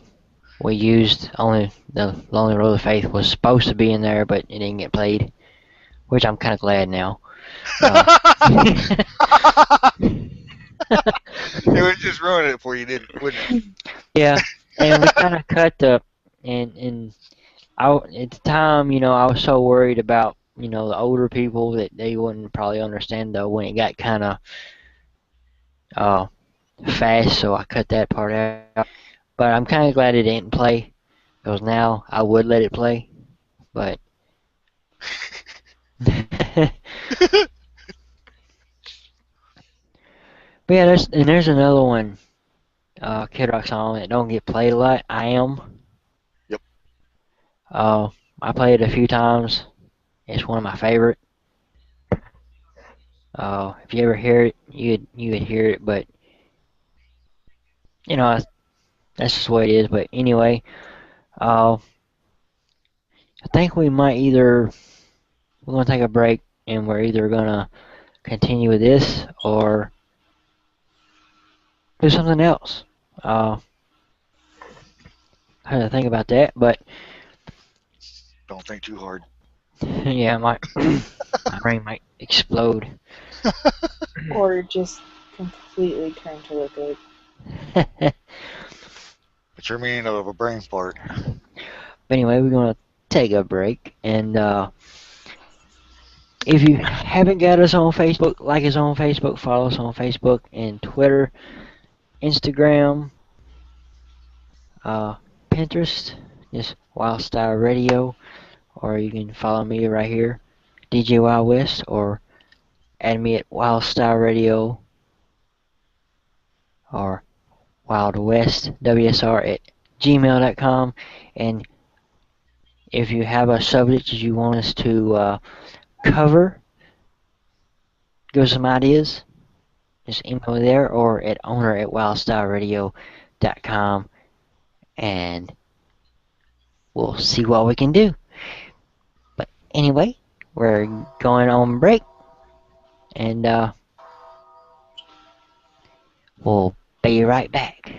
we used only the Lonely Road of Faith was supposed to be in there, but it didn't get played, which I'm kind of glad now. Uh, It would just ruin it for you, didn't wouldn't it? yeah, and we kind of cut the and at the time, I was so worried about the older people that they wouldn't probably understand though when it got kind of uh fast, so I cut that part out. But I'm kind of glad it didn't play because now I would let it play. But but yeah, there's another one, Kid Rock song that don't get played a lot. I Am. Yep. Uh, I played it a few times. It's one of my favorite. If you ever hear it, you would hear it, but that's just the way it is. But anyway, uh, I think we're gonna take a break, and we're either gonna continue with this or do something else. I had to think about that, but Don't think too hard. yeah, my brain might explode. Or just completely turn to liquid. But But you're meaning of a brain fart. anyway, we're gonna take a break, and if you haven't got us on Facebook, like us on Facebook, follow us on Facebook and Twitter, Instagram, uh, Pinterest, just Wildstyle Radio, or you can follow me right here, DJ Wyldwest, or add me at Wildstyle Radio or Wyldwest WSR at gmail.com. And if you have a subject that you want us to cover, give us some ideas, just email me there or at owner at wildstyleradio.com, and we'll see what we can do. But anyway, we're going on break, and we'll be right back.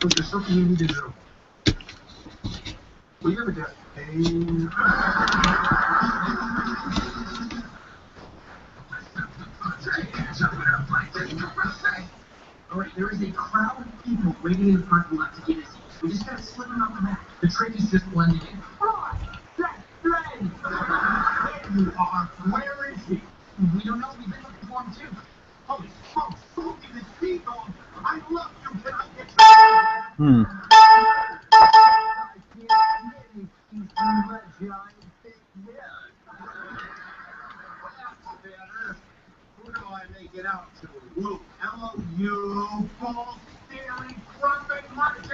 Look, there's something you need to know. Well, you ever got pain? Alright, there is a crowd of people waiting in the parking lot to get us. We just gotta slip them out the back. The trick is just blending in. That's Glenn! There you are. Where is he? We don't know. We've been looking for him too. Holy smokes! Look at this seagull! I love you. Can I get you? He's in the giant big mirror. That's better. Who do I make it out to? Luke. L-O-U, ball steering, trumpet marching.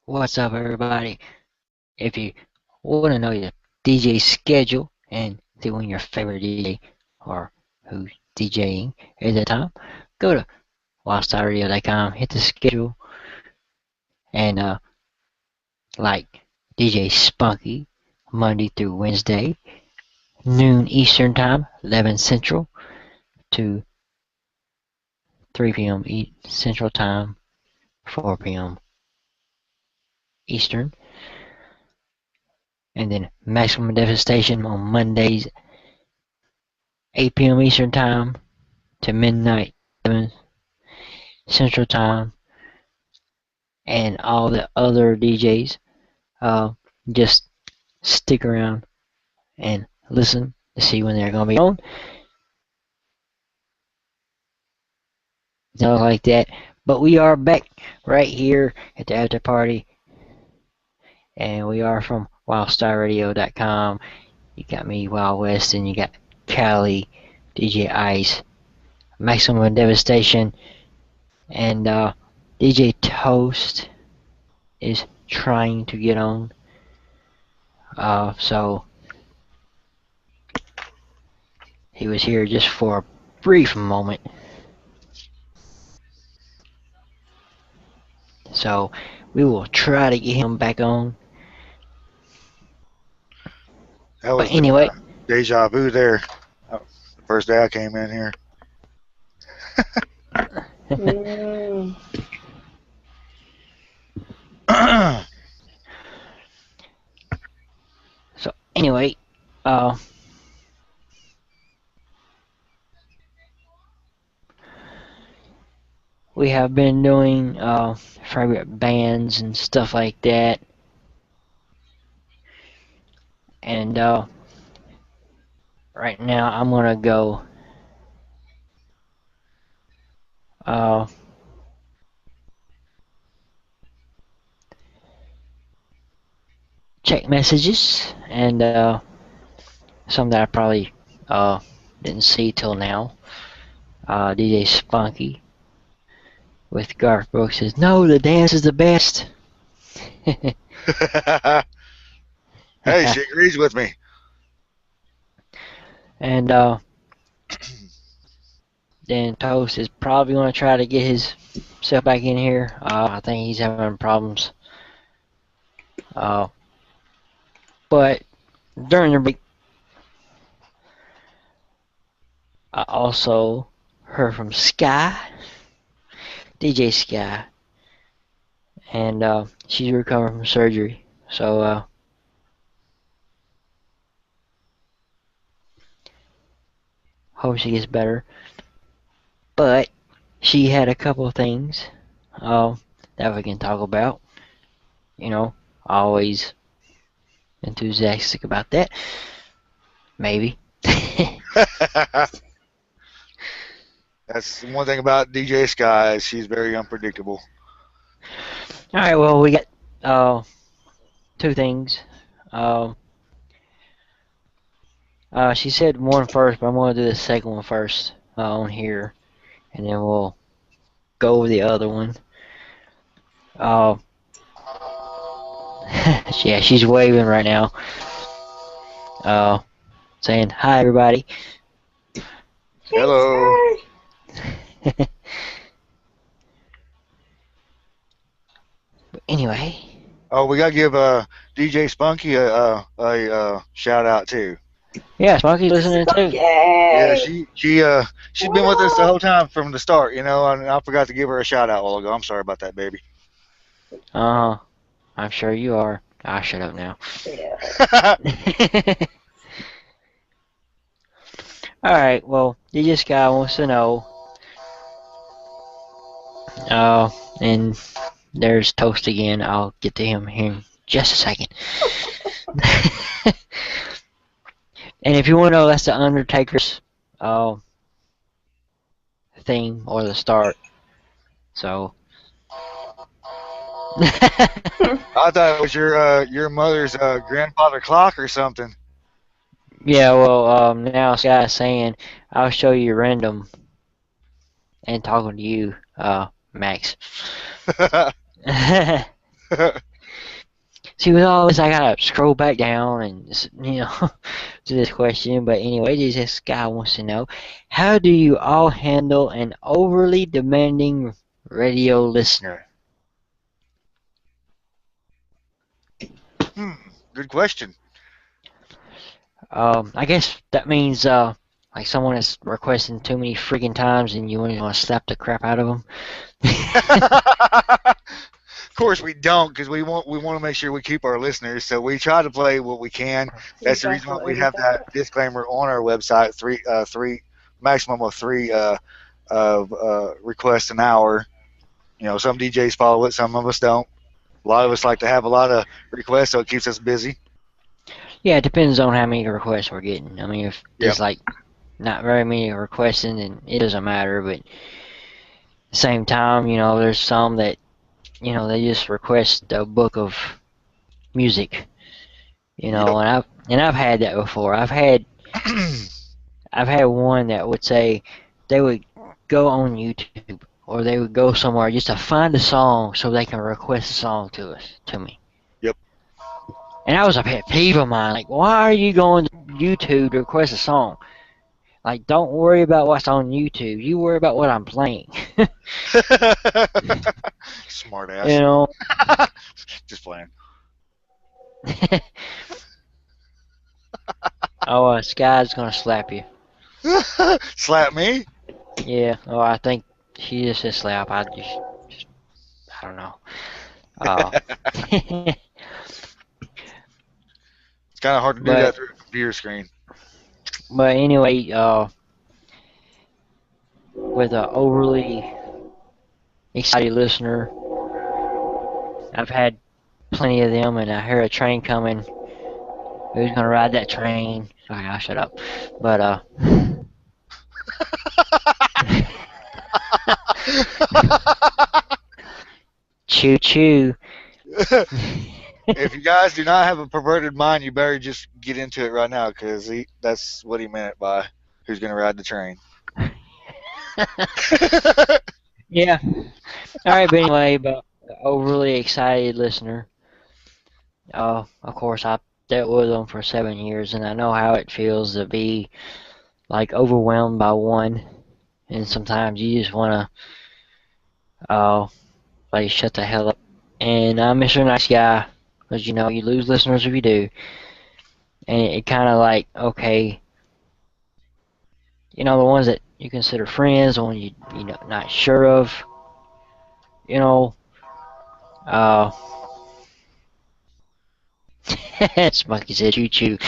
What's up, everybody? If you want to know your DJ schedule and see when your favorite DJ or who's DJing at the time, go to wildstyleradio.com, hit the schedule, and like DJ Spunky, Monday through Wednesday, noon Eastern Time, 11 Central to 3 p.m. Central Time, 4 p.m. Eastern. And then Maximum Devastation on Mondays, 8 p.m. Eastern Time to midnight, 7 Central Time. And all the other DJs, just stick around and listen to see when they're going to be on. Stuff like that. But we are back right here at the after party. And we are from WildStarRadio.com. You got me, Wyldwest, and you got Cali, DJ Ice, Maximum Devastation, and DJ Toast is trying to get on. So he was here just for a brief moment. So we will try to get him back on. That But was the anyway, deja vu there. The first day I came in here. Mm. so anyway, uh, we have been doing favorite bands and stuff like that, and right now I'm gonna go uh, check messages and some that I probably didn't see till now. DJ Spunky with Garth Brooks says, "No, the dance is the best." Hey, she agrees with me. And then Toast is probably going to try to get himself back in here. I think he's having problems. But during the break, I also heard from Sky, DJ Sky, and she's recovering from surgery. So hope she gets better. But she had a couple of things that we can talk about. You know, always enthusiastic about that. Maybe. That's one thing about DJ Sky. She's very unpredictable. All right. Well, we got two things. Um, she said one first, but I'm gonna do the second one first on here, and then we'll go over the other one. Uh, yeah, she's waving right now, saying hi, everybody. Hello. Anyway, Oh, we gotta give DJ Spunky a shout out too. yeah, Smokey's listening too. Yeah, Yay! she's been with us the whole time from the start, and I forgot to give her a shout out a while ago. I'm sorry about that, baby. I'm sure you are. I'll shut up now. Yeah. Alright, well, you just guy wants to know. And there's Toast again. I'll get to him here in just a second. And if you want to know, that's the Undertaker's theme or the start. So. I thought it was your mother's grandfather clock or something. Yeah, well, now Sky's saying I'll show you random and talking to you, Max. See, with all this, I gotta scroll back down and to this question. But anyway, this guy wants to know, how do you all handle an overly demanding radio listener? Good question. I guess that means like someone is requesting too many freaking times, and you want to slap the crap out of them. Of course we don't, because we want to make sure we keep our listeners. So we try to play what we can. That's the reason why we have that disclaimer on our website. Three maximum of three requests an hour. Some DJs follow it, some of us don't. A lot of us like to have a lot of requests, so it keeps us busy. Yeah, it depends on how many requests we're getting. I mean, if there's like not very many requesting, then it doesn't matter. But at the same time, there's some that they just request a book of music. And I've had that before. I've had one that would say they would go on YouTube or they would go somewhere just to find a song so they can request a song to me. Yep. And that was a pet peeve of mine. Like, why are you going to YouTube to request a song? Like, don't worry about what's on YouTube. You worry about what I'm playing. Smart You ass. know. Just playing. Oh, Sky's gonna slap you. Slap me? Yeah. Oh, I think she just said slap. I don't know. Uh, It's kind of hard to do that but through a computer screen. but anyway, with an overly excited listener, I've had plenty of them, and I hear a train coming. Who's gonna ride that train? Okay, I'll shut up. But choo choo. If you guys do not have a perverted mind, you better just get into it right now, because that's what he meant by who's going to ride the train. Yeah. All right, but anyway, but the overly excited listener. Of course, I dealt with them for 7 years, and I know how it feels to be like overwhelmed by one, and sometimes you just wanna, like shut the hell up. And I'm Mr. Nice Guy, because you lose listeners if you do, and it kind of like okay, the ones that you consider friends, the ones you not sure of, you know, uh, Smokey said choo choo,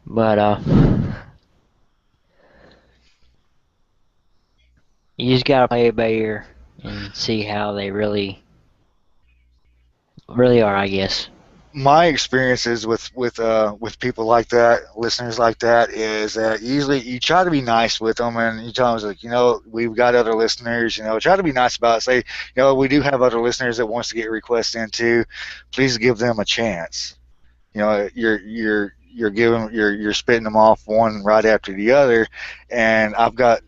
but you just gotta play it by ear and see how they really are, I guess. My experiences with people like that, listeners like that, is that usually you try to be nice with them, and you tell them like, we've got other listeners. Try to be nice about it. Say, we do have other listeners that wants to get requests into. Please give them a chance. You're spitting them off one right after the other, and I've got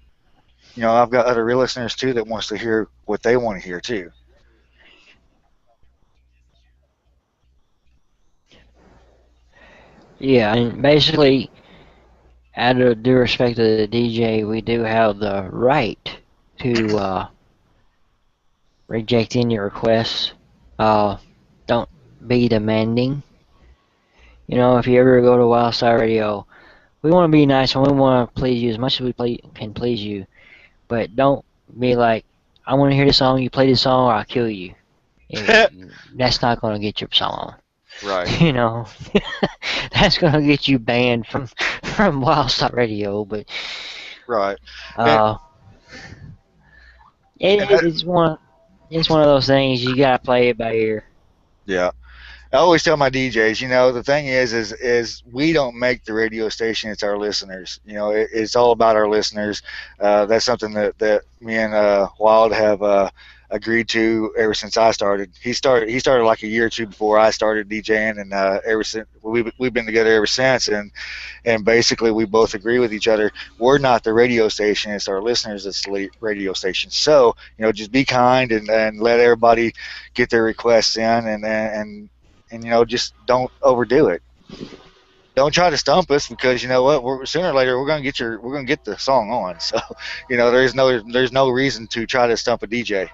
other real listeners too that wants to hear what they want to hear too. Yeah, and basically, out of due respect to the DJ, we do have the right to reject any requests. Don't be demanding. If you ever go to Wildstar Radio, we want to be nice and we want to please you as much as we can please you. But don't be like, I want to hear this song, you play this song, or I'll kill you. That's not going to get your song Right. on. That's going to get you banned from Wildstar Radio. But Right. And, uh, and that, it's one of those things you got to play it by ear. yeah. I always tell my DJs, the thing is we don't make the radio station; it's our listeners. It's all about our listeners. That's something that me and Wild have agreed to ever since I started. He started like a year or two before I started DJing, and ever since we've been together ever since. And basically we both agree with each other. We're not the radio station; it's our listeners that's the radio station. So just be kind and let everybody get their requests in, and just don't overdo it. Don't try to stump us, because you know what? Sooner or later we're gonna get the song on. So there's no reason to try to stump a DJ.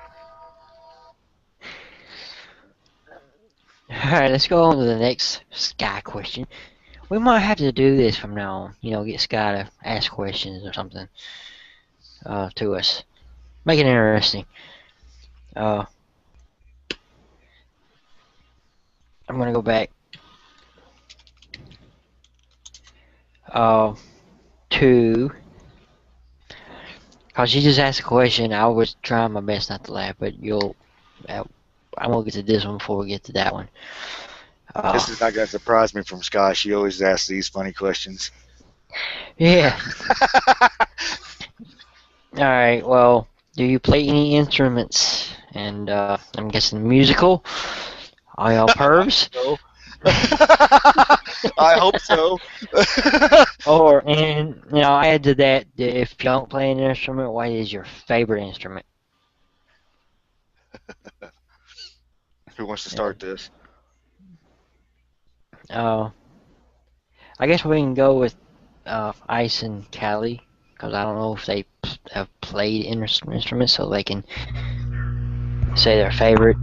Alright, let's go on to the next Sky question. We might have to do this from now on. Get Sky to ask questions or something to us. Make it interesting. I'm gonna go back to, cause she just asked a question. I was trying my best not to laugh, but I'm gonna get to this one before we get to that one. This is not gonna surprise me from Sky. She always asks these funny questions. Yeah. All right. Well, do you play any instruments? And I'm guessing musical. All y'all pervs. No. I hope so. Or and add to that, if you don't play an instrument, what is your favorite instrument? Who wants to Yeah. start this? Uh, I guess we can go with Ice and Callie, because I don't know if they have played instruments, so they can say their favorite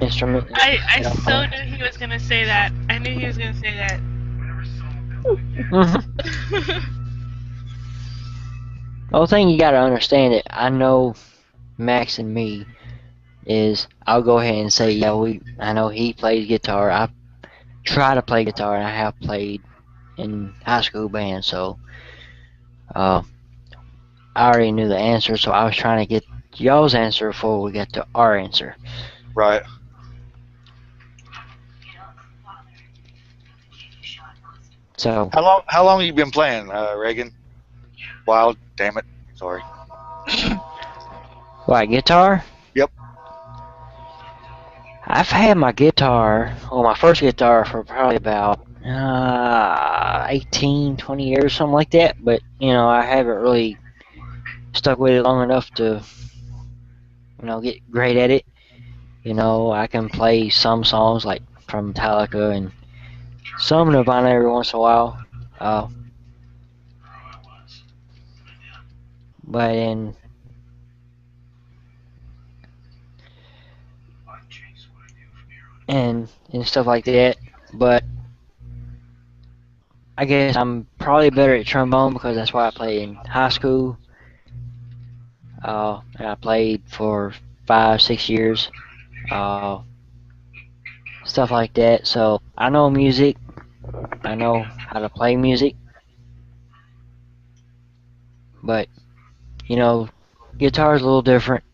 instrument. I so knew he was gonna say that. I knew he was gonna say that. Mhm. The whole thing you gotta understand it. I know Max and me is I'll go ahead and say I know he plays guitar. I try to play guitar and I have played in high school band, so uh, I already knew the answer, so I was trying to get y'all's answer before we get to our answer. Right. So How long have you been playing, Reagan? Wild. Damn it. Sorry. what, guitar? Yep. I've had my guitar, my first guitar for probably about 18, 20 years, something like that. But, I haven't really stuck with it long enough to, get great at it. I can play some songs like from Metallica and some Nirvana every once in a while. Uh, but and stuff like that. But I guess I'm probably better at trombone because that's what I played in high school. And I played for 5, 6 years. Uh, Stuff like that. So I know music. I know how to play music. But guitar is a little different.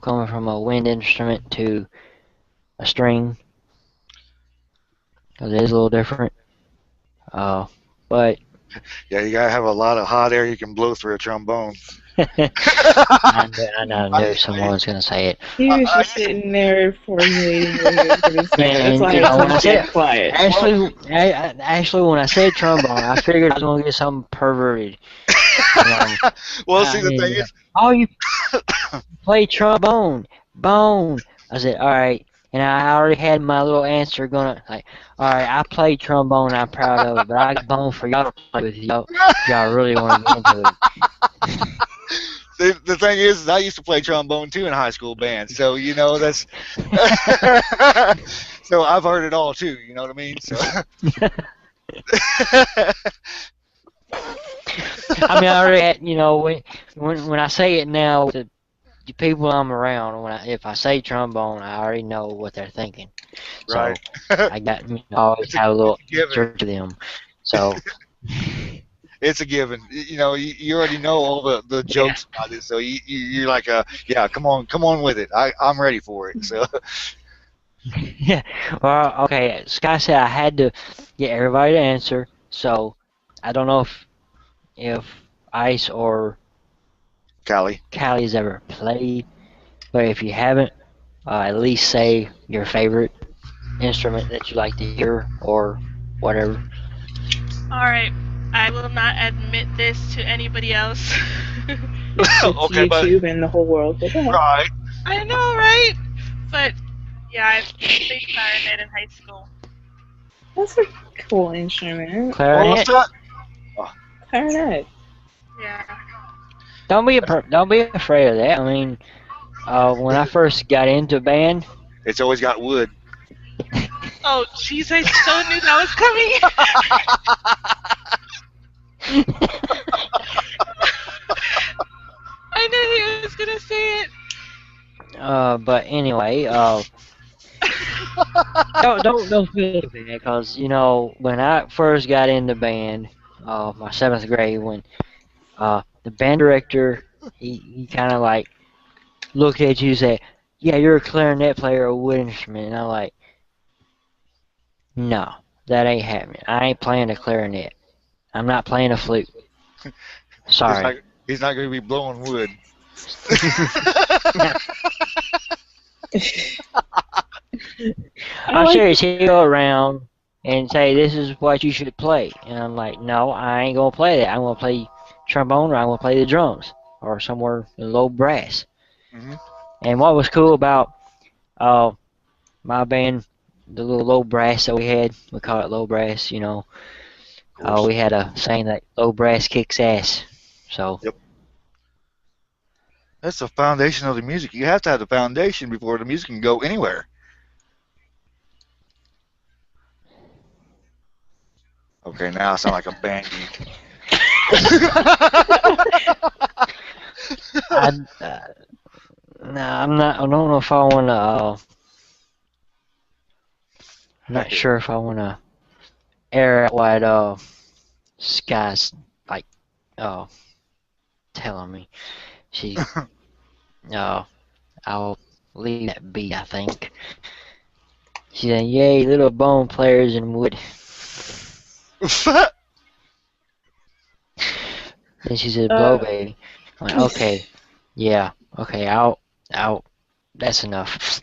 Coming from a wind instrument to a string, because it is a little different. But Yeah, you gotta have a lot of hot air you can blow through a trombone. I I, knew someone was gonna say it. He was I just sitting there formulating what he was going to say. That's And why I when I was said dead quiet. actually, when I said trombone, I figured I was gonna get something perverted. well, I see, the thing mean, is, oh, you play trombone, bone. I said, all right, and I already had my little answer gonna like, all right, I play trombone, I'm proud of it, but I got bone for y'all to play with y'all if y'all really want to get into it. the thing is, I used to play trombone too in high school band, so that's. So I've heard it all too. You know what I mean? So. I mean, I already had, when I say it now, the people I'm around, if I say trombone, I already know what they're thinking. So Right. I got always have a little It's a given. answer to them. So It's a given. You already know all the yeah, jokes about it, so you're like, yeah, come on with it. I'm ready for it. So. yeah. Well, okay. Scott said I had to get everybody to answer. So I don't know if Ice or Callie. Callie's ever played, but if you haven't, at least say your favorite instrument that you like to hear or whatever. Alright. I will not admit this to anybody else. It's Okay, but YouTube and the whole world. But go ahead. right. I know, right? But yeah, I played clarinet in high school. That's a cool instrument. Well, let's Clarinet. talk. Clarinet. Yeah. Don't be afraid of that. I mean, when I first got into band, It's always got wood. Oh, jeez, I so knew that was coming. I knew he was gonna say it. but anyway, don't feel bad because when I first got into band, my seventh grade, when the band director he kind of like looked at you and said, "Yeah, you're a clarinet player, a wood instrument," and I'm like, "No, that ain't happening. I ain't playing a clarinet. I'm not playing a flute. Sorry." He's not going to be blowing wood. I'm serious. He'll go around and say this is what you should play. And I'm like, no, I ain't gonna play that. I'm gonna play trombone or I'm gonna play the drums or somewhere low brass. Hmm. And what was cool about uh my band, the little low brass that we had, we call it low brass. Of course. We had a saying that low brass kicks ass. So Yep. That's the foundation of the music. You have to have the foundation before the music can go anywhere. Okay, now I sound like a band geek. I no, I'm not. I don't know if I wanna. I'm not sure if I wanna air out what Sky's like. Uh, telling me. She. I'll leave that be. I think. She said, "Yay, little bone players in wood." Then she said, "Blow, Uh, baby." I'm like, okay, yeah, okay, I'll. That's enough.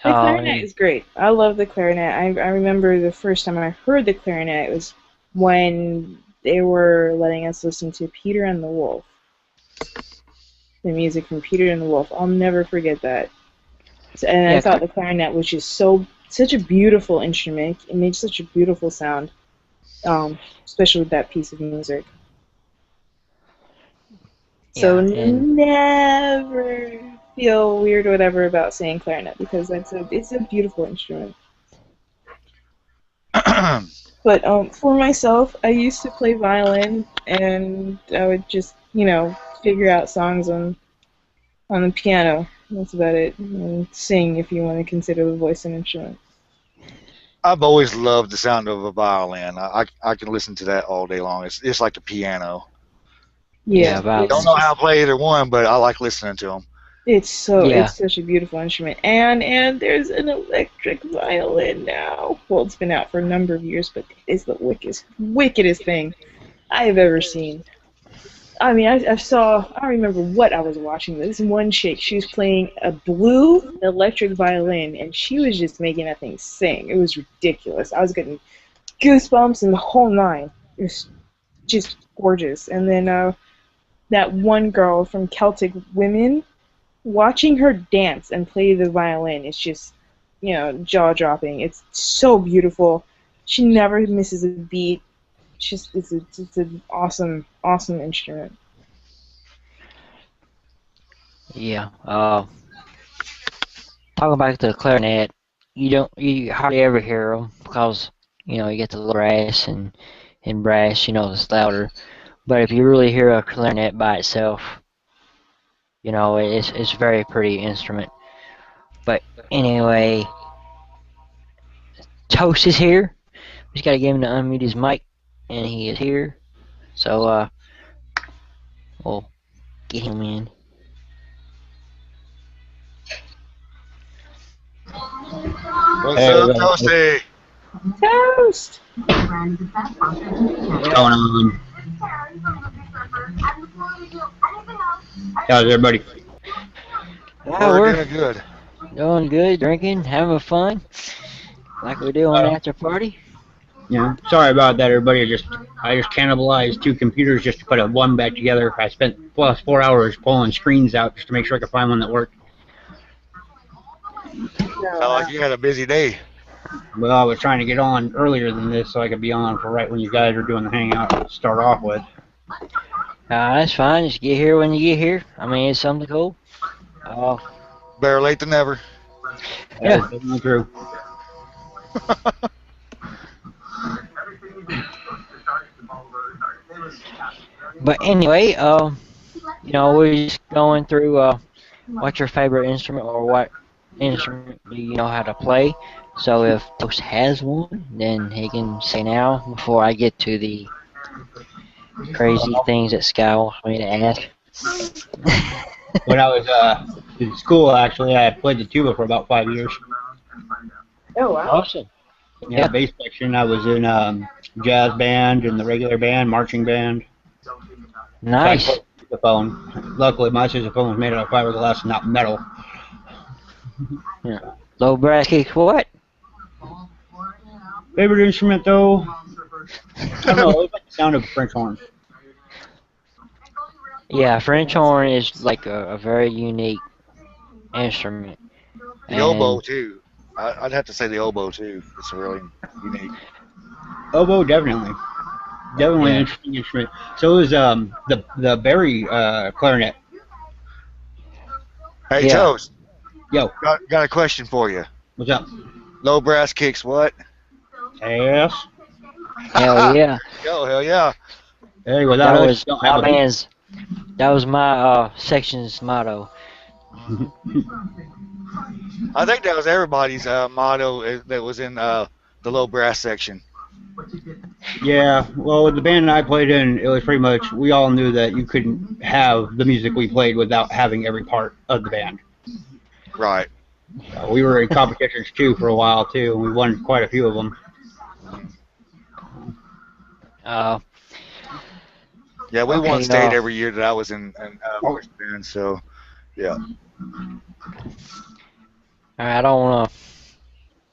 the clarinet And is great. I love the clarinet. I remember the first time I heard the clarinet was when they were letting us listen to Peter and the Wolf. The music from Peter and the Wolf. I'll never forget that. And I yeah, thought the clarinet was just such a beautiful instrument. It made such a beautiful sound, especially with that piece of music. So yeah, and never feel weird or whatever about saying clarinet because it's a beautiful instrument. But for myself, I used to play violin, and I would just figure out songs on the piano. That's about it. And sing if you want to consider the voice an instrument. I've always loved the sound of a violin. I can listen to that all day long. It's just like the piano. yeah, Yeah, Don't it's know violin. how just to play either one, but I like listening to them. it's Yeah, such a beautiful instrument. And there's an electric violin now. Well, it's been out for a number of years, but it's the wickedest thing I have ever seen. I mean, I don't remember what I was watching. This one chick, she was playing a blue electric violin, and she was just making that thing sing. It was ridiculous. I was getting goosebumps and the whole nine. It was just gorgeous. And then that one girl from Celtic Women, watching her dance and play the violin, it's just, jaw dropping. It's so beautiful. She never misses a beat. It's an awesome, awesome instrument. yeah. Talking about the clarinet, you hardly ever hear them because you get the brass and brass, it's louder. But if you really hear a clarinet by itself, it's very pretty instrument. But anyway, Toast is here. We just gotta get him to unmute his mic, and he is here. So we'll get him in. What's Hey, up, everybody. Toasty? Toast! What's going on? How's everybody? Yeah, We're we're doing good. doing good, drinking, having fun, like we do on the after party. Yeah, sorry about that, everybody. I just cannibalized two computers just to put one back together. I spent plus 4 hours pulling screens out just to make sure I could find one that worked. Sound like you had a busy day. Well, I was trying to get on earlier than this so I could be on for right when you guys are doing the hangout to start off with. That's fine. Just get here when you get here. I mean, it's something cool. Better late than never. That Yeah. is definitely true. But anyway, we're just going through what's your favorite instrument or what instrument do you know how to play. So if Toast has one, then he can say now before I get to the crazy things that Sky wants me to ask. When I was in school, actually, I played the tuba for about 5 years. Oh, wow. Awesome. Yeah, Yeah. bass section. I was in jazz band and the regular band, marching band. Nice. So sousaphone. Luckily, my sousaphone was made out of fiberglass, not metal. Yeah. Low brass kicks what? Favorite instrument though? I don't know. It was like the sound of a French horn. Yeah, French horn is like a very unique instrument, The oboe and too. I'd have to say the oboe too. It's really unique. Oboe, definitely. Definitely an yeah, interesting instrument. So is the Barry clarinet. Hey yeah, Toast, Yo, got a question for you. what's up? Low brass kicks what? Yes. hell yeah. Yo, hell yeah. Hey, without That us, was you don't have my a beat. man's. That was my section's motto. I think that was everybody's motto that was in the low brass section. Yeah, well, with the band I played in, it was pretty much we all knew that you couldn't have the music we played without having every part of the band. Right. We were in competitions too for a while too, and we won quite a few of them. Uh, Yeah, we won okay, state every year that I was in marching band. So yeah. I don't want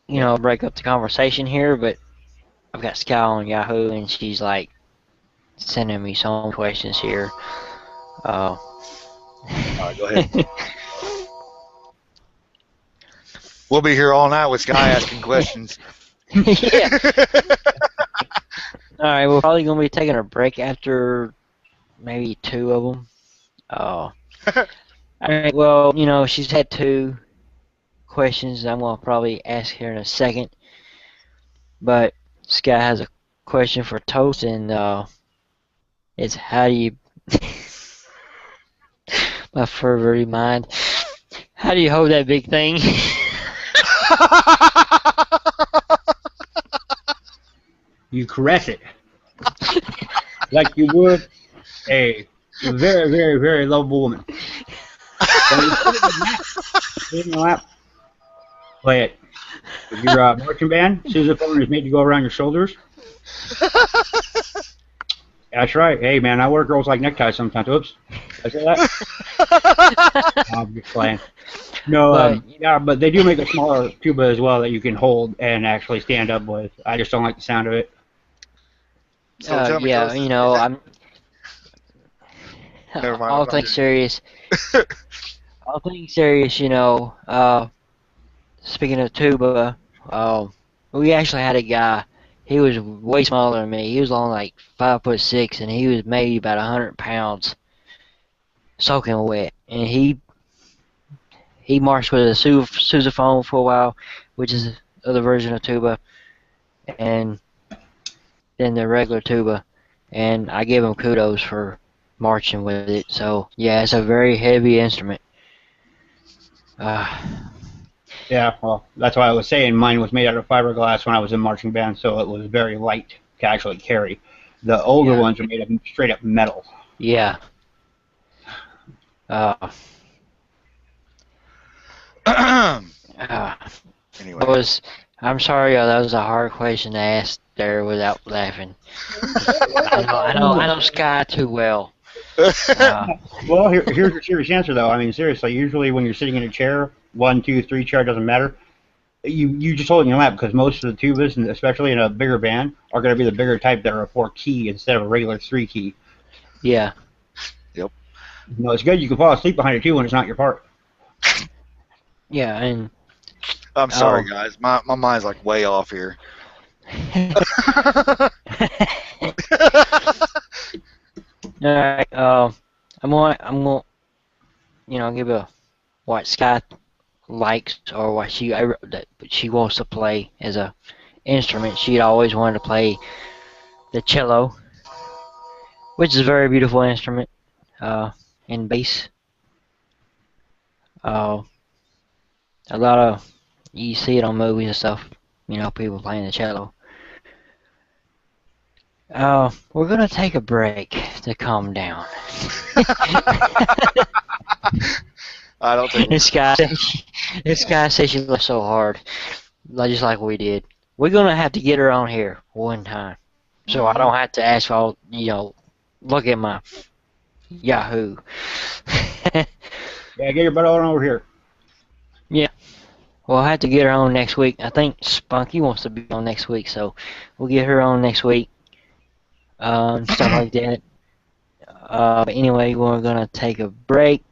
to, break up the conversation here, but I've got Sky on Yahoo, and she's like sending me some questions here. Uh, All right, go ahead. We'll be here all night with Sky asking questions. yeah. All right, we're probably gonna be taking a break after maybe two of them. All right. Well, she's had two questions. I'm gonna probably ask her in a second, but Sky has a question for Toast, and it's how do you, my furry mind, how do you hold that big thing? You caress it like you would a very, very, very lovable woman. So you put it in your lap, play it. With your marching band, sousaphone is made to go around your shoulders. That's right. Hey, man, I wear girls like neckties sometimes. Oops. Did I say that? I'm just playing. No, yeah, but they do make a smaller tuba as well that you can hold and actually stand up with. I just don't like the sound of it. So tell me, Yeah, Toast, I'm never mind. all things serious. All things serious, speaking of tuba, we actually had a guy. He was way smaller than me. He was only like 5'6", and he was maybe about 100 pounds, soaking wet. And he marched with a sousaphone for a while, which is the other version of tuba, and then the regular tuba. And I give him kudos for marching with it. So yeah, it's a very heavy instrument. Yeah, well, that's why I was saying mine was made out of fiberglass when I was in marching band, so it was very light to actually carry. The older ones are made of straight up metal. Yeah. Anyway. I'm sorry, that was a hard question to ask there without laughing. I know Sky too well. Well, here's your serious answer, though. I mean, seriously, usually when you're sitting in a chair, 1, 2, 3 chair, doesn't matter. You just hold it in your lap because most of the tubas, and especially in a bigger band, are going to be the bigger type that are a 4-key instead of a regular 3-key. Yeah. Yep. No, it's good you can fall asleep behind it too when it's not your part. Yeah, and I'm sorry, guys. My mind's like way off here. All right. I'm gonna give a what Sky likes or what she wants to play as a instrument. She'd always wanted to play the cello, which is a very beautiful instrument, and bass. A lot of you see it on movies and stuff. People playing the cello. We're gonna take a break to calm down. I don't think. This guy says she laughed so hard, just like we did. We're gonna have to get her on here one time, so I don't have to ask all. Look at my Yahoo. Yeah, get your butt on over here. Yeah. We'll have to get her on next week. I think Spunky wants to be on next week, so we'll get her on next week. Stuff like that. But anyway, we're gonna take a break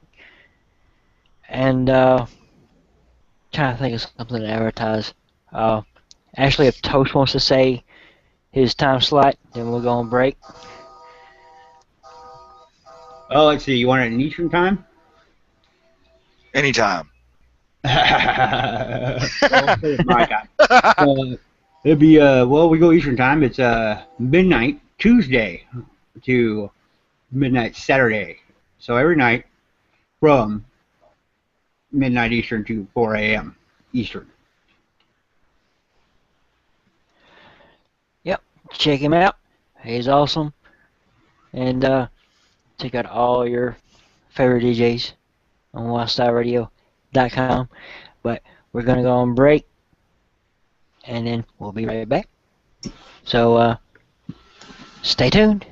and trying to think of something to advertise. Uh, Actually, if Toast wants to say his time slot, then we'll go on break. Oh, let's see. You want it in Eastern time? Anytime. Well, it's my time. It'd be well, we go Eastern time. It's midnight Tuesday to midnight Saturday. So every night from midnight Eastern to 4 a.m. Eastern. Yep, check him out. He's awesome. And check out all your favorite DJs on wildstyleradio.com. But we're gonna go on break, and then we'll be right back. So stay tuned.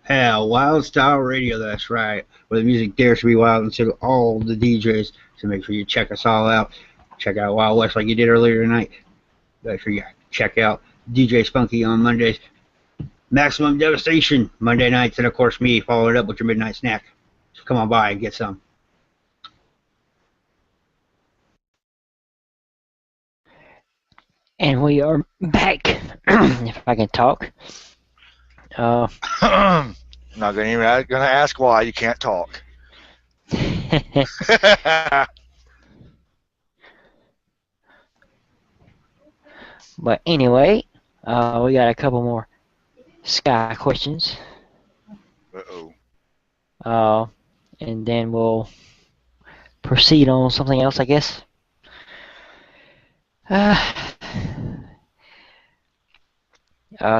Yeah, Wild Style Radio, that's right. Where the music dares to be wild and so do all the DJs. So make sure you check us all out. Check out Wild West like you did earlier tonight. Make sure you check out DJ Spunky on Mondays. Maximum Devastation Monday nights, and of course me, follow it up with your midnight snack. So come on by and get some. And we are back. If I can talk. I'm not gonna ask why you can't talk. But anyway, we got a couple more Sky questions. Uh-oh. And then we'll proceed on something else, I guess.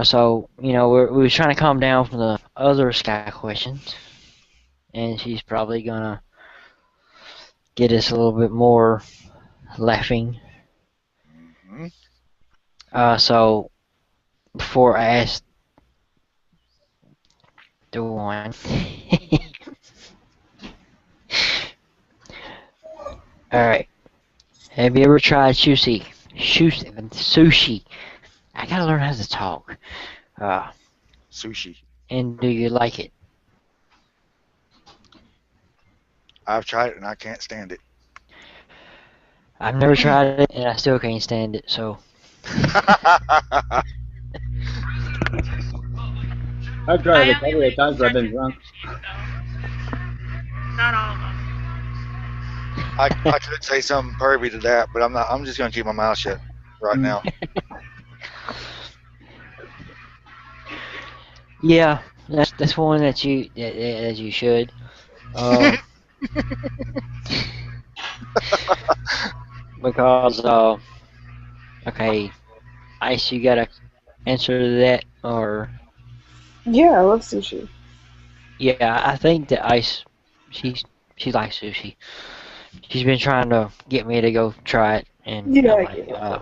So, we were trying to calm down from the other Sky questions. And she's probably gonna get us a little bit more laughing. Mm-hmm. So, before I ask the one. Alright. Have you ever tried sushi? Sushi. I gotta learn how to talk. Sushi. And do you like it? I've tried it and I can't stand it. I've never tried it and I still can't stand it, so. I've tried it a couple of times, but I've been drunk. Not all of them. I could say something pervy to that, but I'm not. I'm just gonna keep my mouth shut right now. Yeah, that's one that you should. Because okay, Ice, you got a answer to that, or? Yeah, I love sushi. Yeah, I think that Ice, she likes sushi. She's been trying to get me to go try it, and Yeah, I'm I get like,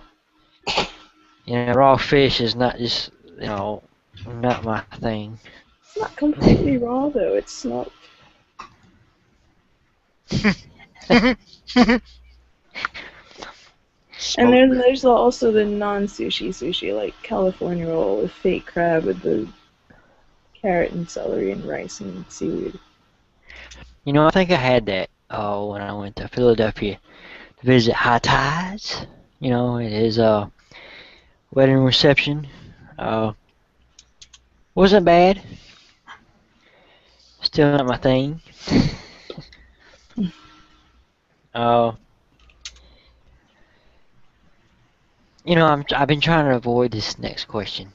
that. raw fish is not just, not my thing. It's not completely raw though. It's smoked. And then there's also the non-sushi sushi, like California roll with fake crab with the carrot and celery and rice and seaweed. I think I had that when I went to Philadelphia to visit High Tides. It is a wedding reception. Wasn't bad. Still not my thing. I've been trying to avoid this next question.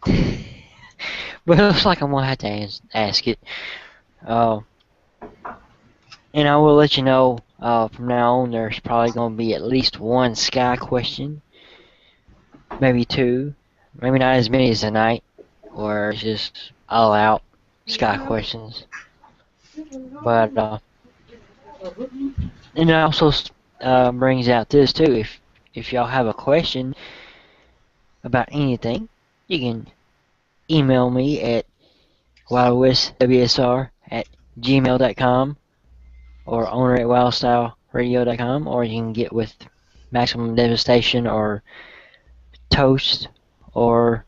But it looks like I'm going to have to ask it. And I will let you know from now on there's probably going to be at least one Sky question. Maybe two. Maybe not as many as tonight. Where it's just all out Sky questions. But, and it also brings out this too. If y'all have a question about anything, you can email me at wildwestwsr@gmail.com or owner@wildstyleradio.com, or you can get with Maximum Devastation or Toast or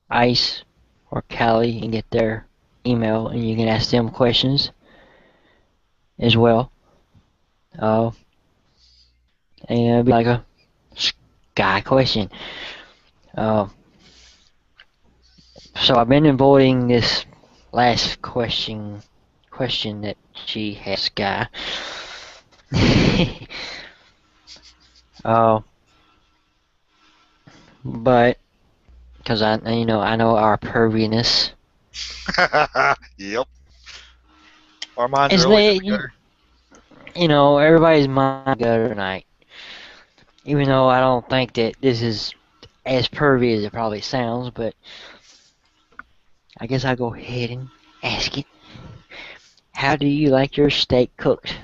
Ice or Callie and get their email, and you can ask them questions as well. And it'll be like a Sky question. So I've been avoiding this last question that she has, Sky. But because I know our perviness. Yep. Our minds It's are always gutter. Everybody's mind gutter tonight. Even though I don't think that this is as pervy as it probably sounds, but I guess I'll go ahead and ask it. How do you like your steak cooked?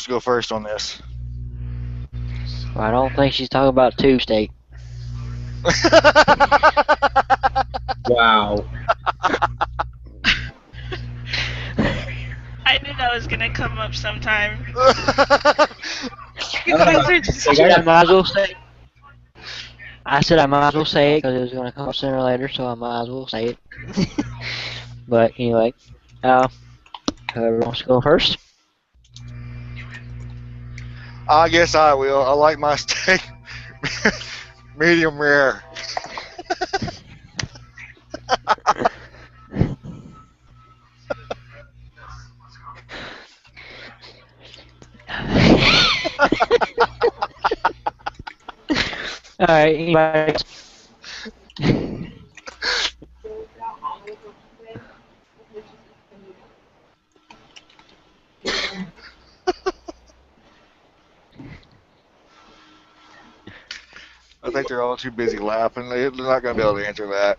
to go first on this? Well, I don't think she's talking about tube steak. Wow. I knew that was gonna come up sometime. You Uh, guys are I just. said I might as well say. I said I might as well say it because it was gonna come up sooner or later, so I might as well say it. But anyway, whoever wants to go first. I guess I will. I like my steak medium rare. All right, anybody else? I think they're all too busy laughing. They're not going to be able to answer that.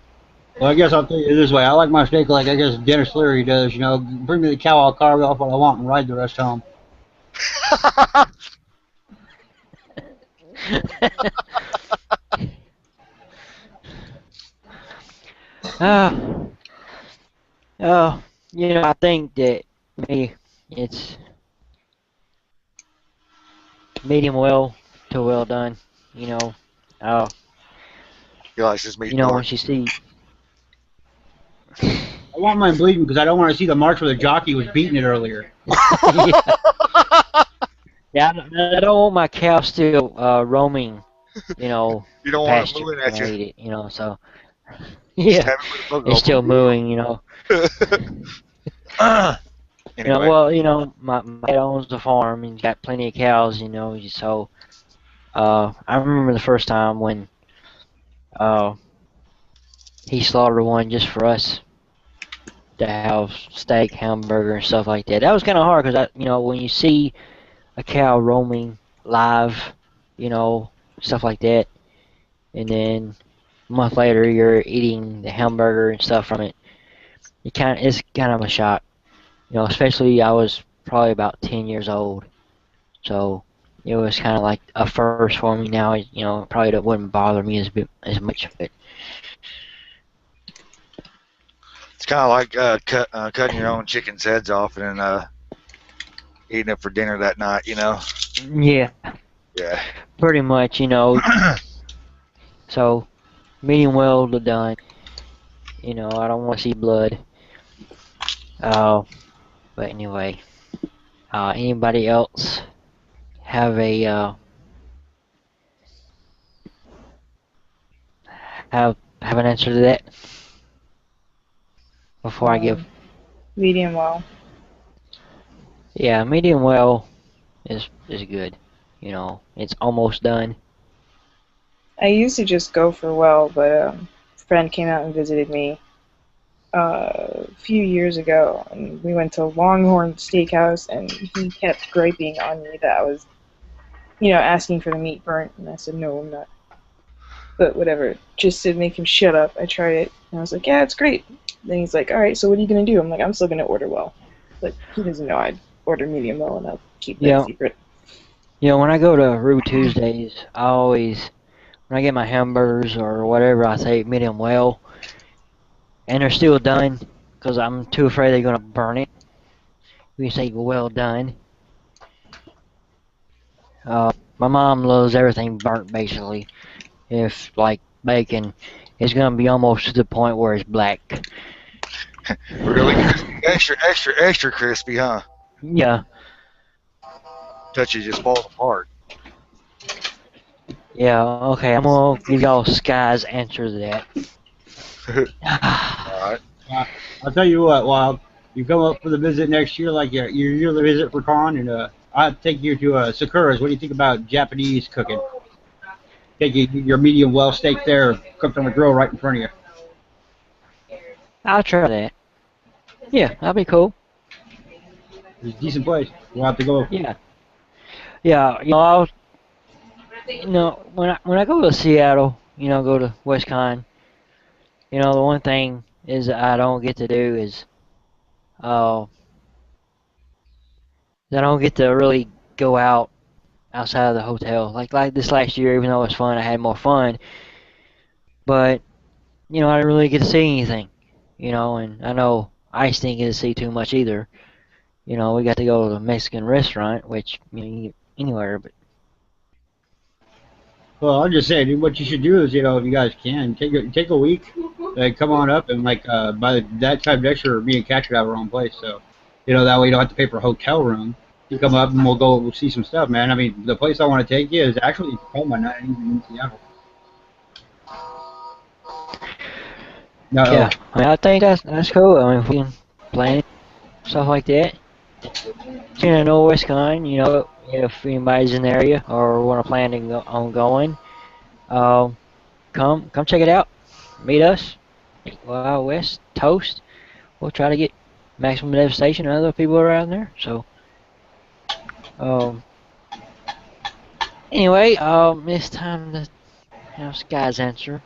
Well, I guess I'll tell you this way. I like my steak like I guess Dennis Leary does. You know, bring me the cow, I'll carve off what I want and ride the rest home. Oh, oh, I think that me, it's medium well to well done. You know, uh, He likes his meat dark. once you see, I want mine bleeding because I don't want to see the marks where the jockey was beating it earlier. yeah, I don't want my cow still roaming, You don't want it pasture moving when at I you. eat it. So Just yeah, have it with a book it's still mooing. Anyway, My dad owns the farm and he's got plenty of cows. So I remember the first time when uh he slaughtered one just for us to have steak, hamburger, and stuff like that. That was kind of hard because when you see a cow roaming live, stuff like that, and then a month later you're eating the hamburger and stuff from it. It's kind of a shock, especially I was probably about 10 years old, so it was kind of like a first for me. Now, probably that wouldn't bother me as much, but it's kind of like cutting your own chicken's heads off and eating it for dinner that night. yeah, Yeah. pretty much, So medium well done. I don't want to see blood. But anyway, anybody else have have an answer to that before I give? Medium well. Yeah, medium well is good. It's almost done. I used to just go for well, but a friend came out and visited me a few years ago, and we went to Longhorn Steakhouse, and he kept griping on me that I was, asking for the meat burnt, and I said, no, I'm not. But whatever, just to make him shut up, I tried it, and I was like, yeah, it's great. Then he's like, all right, so what are you going to do? I'm like, I'm still going to order well. But he doesn't know I'd order medium well, and I'll keep that Yeah. secret. When I go to Ruby Tuesdays, when I get my hamburgers or whatever, I say medium well, and they're still done because I'm too afraid they're gonna burn it. We say well done. My mom loves everything burnt basically. If like bacon, it's gonna be almost to the point where it's black. Really crispy. Extra, extra, extra crispy, huh? Yeah, Touch it just falls apart. yeah. Okay, I'm gonna give y'all Sky's answer to that. All right. I'll tell you what, Wild, you come up for the visit next year, like your yearly visit for con, and I'll take you to Sakura's. What do you think about Japanese cooking? Take you your medium well steak there, cooked on the grill right in front of you. I'll try that. Yeah, that'll be cool. It's a decent place. We'll have to go. Yeah, yeah. When I go to Seattle, go to WestCon, the one thing is that I don't get to do is I don't get to really go out outside of the hotel. Like this last year, even though it was fun, I had more fun. But I didn't really get to see anything. And I know Ice didn't get to see too much either. We got to go to the Mexican restaurant, which you can eat anywhere, but Well, I'm just saying, what you should do is, if you guys can, take a week, come on up, and by that time next year, me and Catcher have our own place, so that way you don't have to pay for a hotel room. You come up and we'll see some stuff, man. I mean, the place I want to take you is actually Tacoma, not even in Seattle. No. yeah, I mean, I think that's cool. I mean, if we can plan stuff like that. Kind of know what's going. If anybody's in the area or want to plan on going, uh, come check it out. Meet us. Wyldwest Toast. We'll try to get Maximum Devastation and other people around there. So, um, anyway, it's time to have Sky's answer.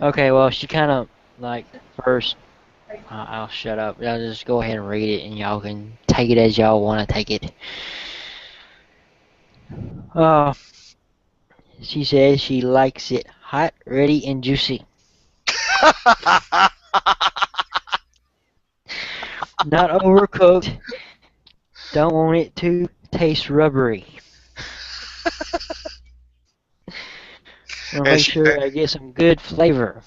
Okay, well, she kind of first. I'll shut up. I'll just go ahead and read it, and y'all can take it as y'all want to take it. Uh, she says she likes it hot, ready, and juicy. Not overcooked. Don't want it to taste rubbery. Want to make sure I get some good flavor.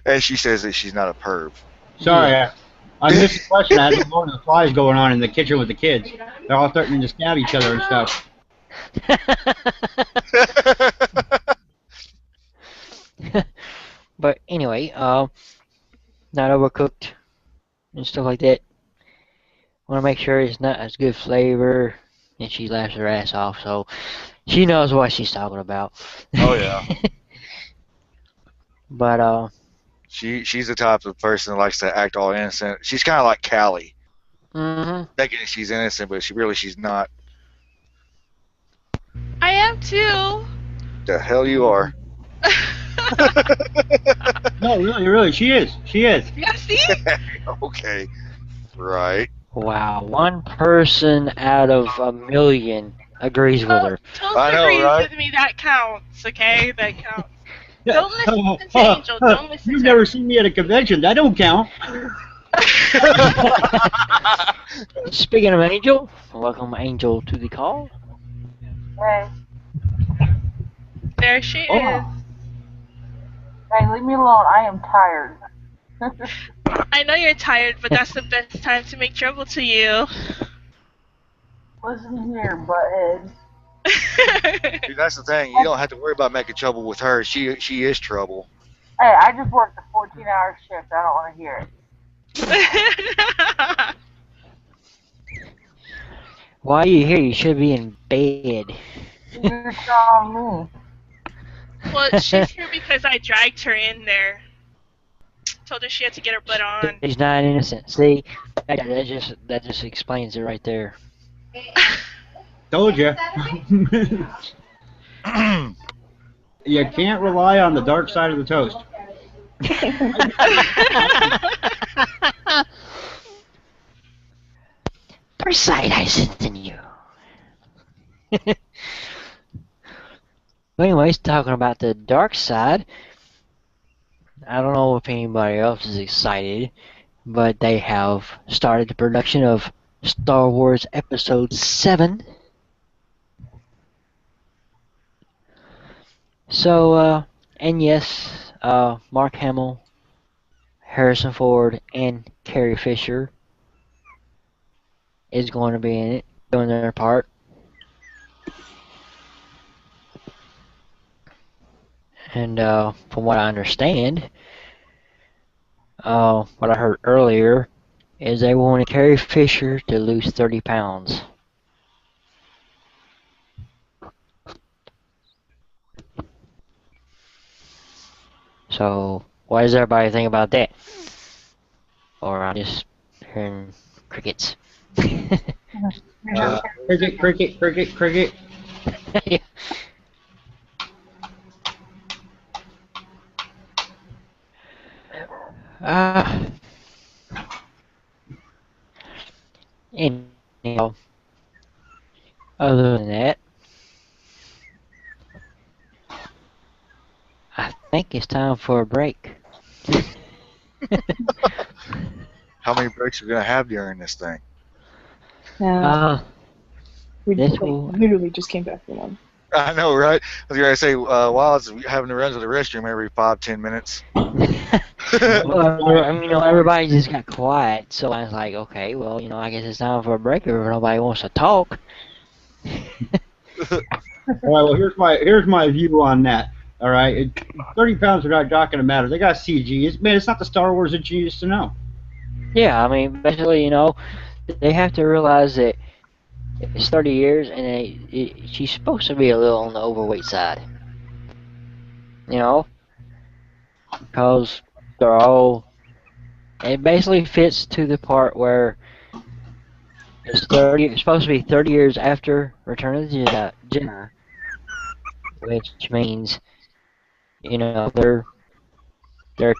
And she says that she's not a perv. Sorry, Yeah. I missed the question. I had a lot of flies going on in the kitchen with the kids. They're all starting to stab each other and stuff. But anyway, not overcooked and stuff like that. Want to make sure it's not as good flavor. And she laughs her ass off, so she knows what she's talking about. Oh yeah. But she's the type of person that likes to act all innocent. She's kind of like Callie, thinking that she's innocent, but she's not. I am too. The hell you are. No, really, she is. She is. Yeah, see? Okay. Right. wow, one person out of a million agrees with her. Toast I know, agrees right? with me. That counts, okay? That counts. Don't listen to Angel. Don't listen You've to never her. seen me at a convention. That don't count. Speaking of Angel, welcome Angel to the call. Hey, There she is. Oh. hey, leave me alone. I am tired. I know you're tired, but that's the best time to make trouble to you. Listen here, butthead. Dude, that's the thing. You don't have to worry about making trouble with her. She is trouble. Hey, I just worked a 14-hour shift. I don't want to hear it. Why are you here? You should be in bed. You're telling me. Well, she's here because I dragged her in there. Told her she had to get her butt on. She's not innocent. See, that just explains it right there. Told you. You can't rely on the dark side of the toast. Foresight I sent in you. Anyways, talking about the dark side, I don't know if anybody else is excited, but they have started the production of Star Wars Episode 7. So, and yes, Mark Hamill, Harrison Ford, and Carrie Fisher is going to be in it, doing their part. And from what I understand, what I heard earlier is they wanted Carrie Fisher to lose 30 pounds. So, what does everybody think about that? Or I'm just hearing crickets. Cricket. anyhow, other than that, I think it's time for a break. How many breaks are we gonna have during this thing? Nah, we This like will. literally just came back from one. I know, right? I was gonna say, while it's having to run to the restroom every 5-10 minutes. Well, I mean, everybody just got quiet, so I was like, okay, well, I guess it's time for a break if nobody wants to talk. All right. Well, here's my view on that. All right. 30 pounds are not gonna matter. They got CG. It's not the Star Wars that you used to know. Yeah, I mean, basically, they have to realize that it's 30 years, and she's supposed to be a little on the overweight side. You know, because they're all. It basically fits to the part where it's supposed to be 30 years after Return of the Jedi, which means their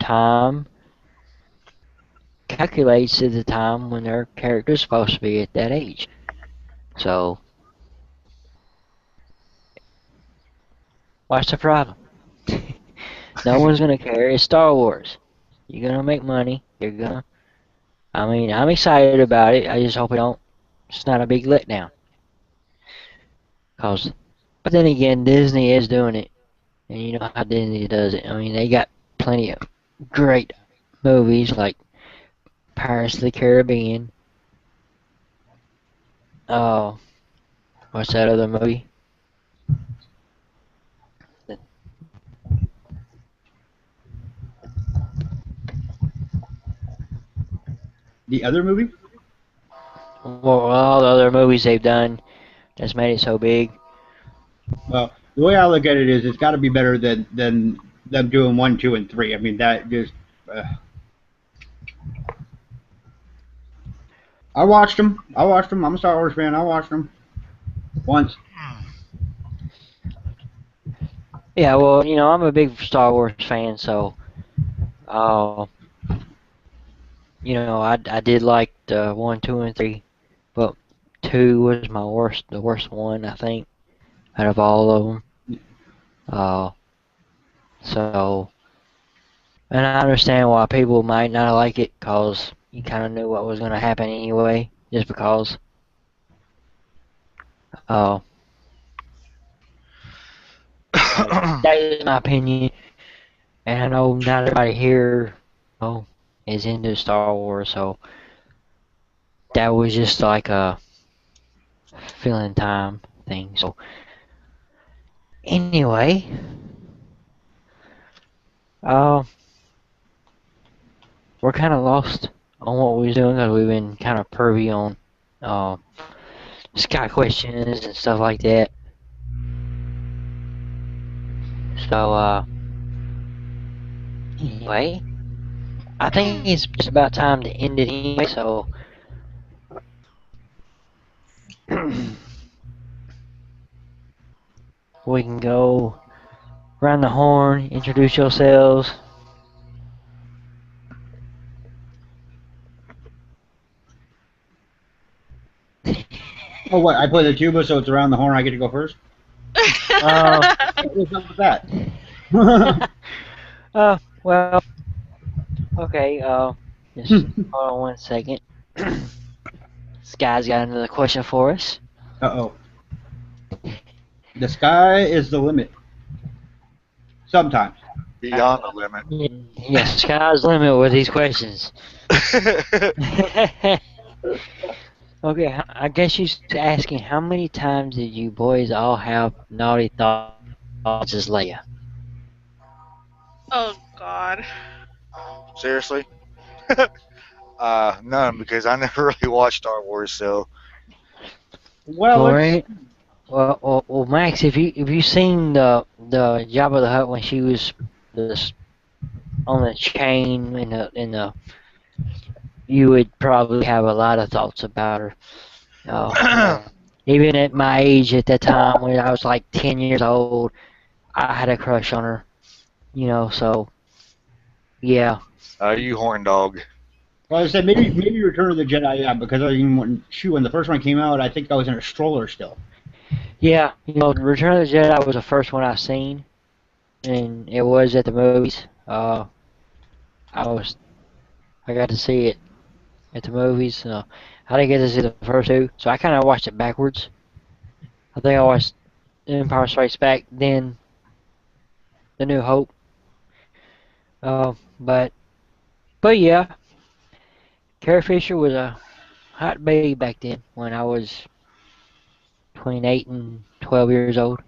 time calculates to the time when their character's supposed to be at that age. So, what's the problem? No one's gonna care. It's Star Wars. You're gonna make money. You're gonna. I mean, I'm excited about it. I just hope it's not a big letdown. But then again, Disney is doing it, and you know how Disney does it. I mean, they got plenty of great movies like Pirates of the Caribbean. Oh, what's that other movie? The other movie? Well, all the other movies they've done that's made it so big. Well, the way I look at it is, it's got to be better than them doing 1, 2, and 3. I mean, that just. I watched them. I'm a Star Wars fan. I watched them once. Yeah, well, I'm a big Star Wars fan, so, I did like the 1, 2, and 3, but 2 was the worst one, I think, out of all of them. So, and I understand why people might not like it, cause you kind of knew what was going to happen anyway, just because. Uh, that is my opinion, and I know not everybody here, is into Star Wars, so that was just like a filling time thing. So anyway, uh, we're kind of lost on what we was doing because we've been kind of pervy on sky questions and stuff like that. So anyway, I think it's just about time to end it anyway. So we can go around the horn, introduce yourselves. Oh, what? I play the tuba, so it's around the horn. I get to go first. What's up with that? Well, okay. Just hold on one second. This guy's got another question for us. Uh-oh. The sky is the limit. Sometimes. Beyond the limit. Yes, sky's the limit with these questions. Okay, I guess she's asking how many times did you boys all have naughty thoughts as Leia? Oh God. Seriously? None, because I never really watched Star Wars, so. Well, Right. Well, Max, if you seen the Jabba the Hutt when she was on the chain you would probably have a lot of thoughts about her. Even at my age at that time, when I was like 10 years old, I had a crush on her. So yeah. You horn dog. Well, I said maybe Return of the Jedi, yeah, because when the first one came out, I think I was in a stroller still. Yeah, Return of the Jedi was the first one I seen, and it was at the movies. I was I got to see it at the movies. I didn't get to see the first two, so I kind of watched it backwards. I think I watched Empire Strikes Back, then The New Hope. But yeah, Carrie Fisher was a hot baby back then when I was between 8 and 12 years old.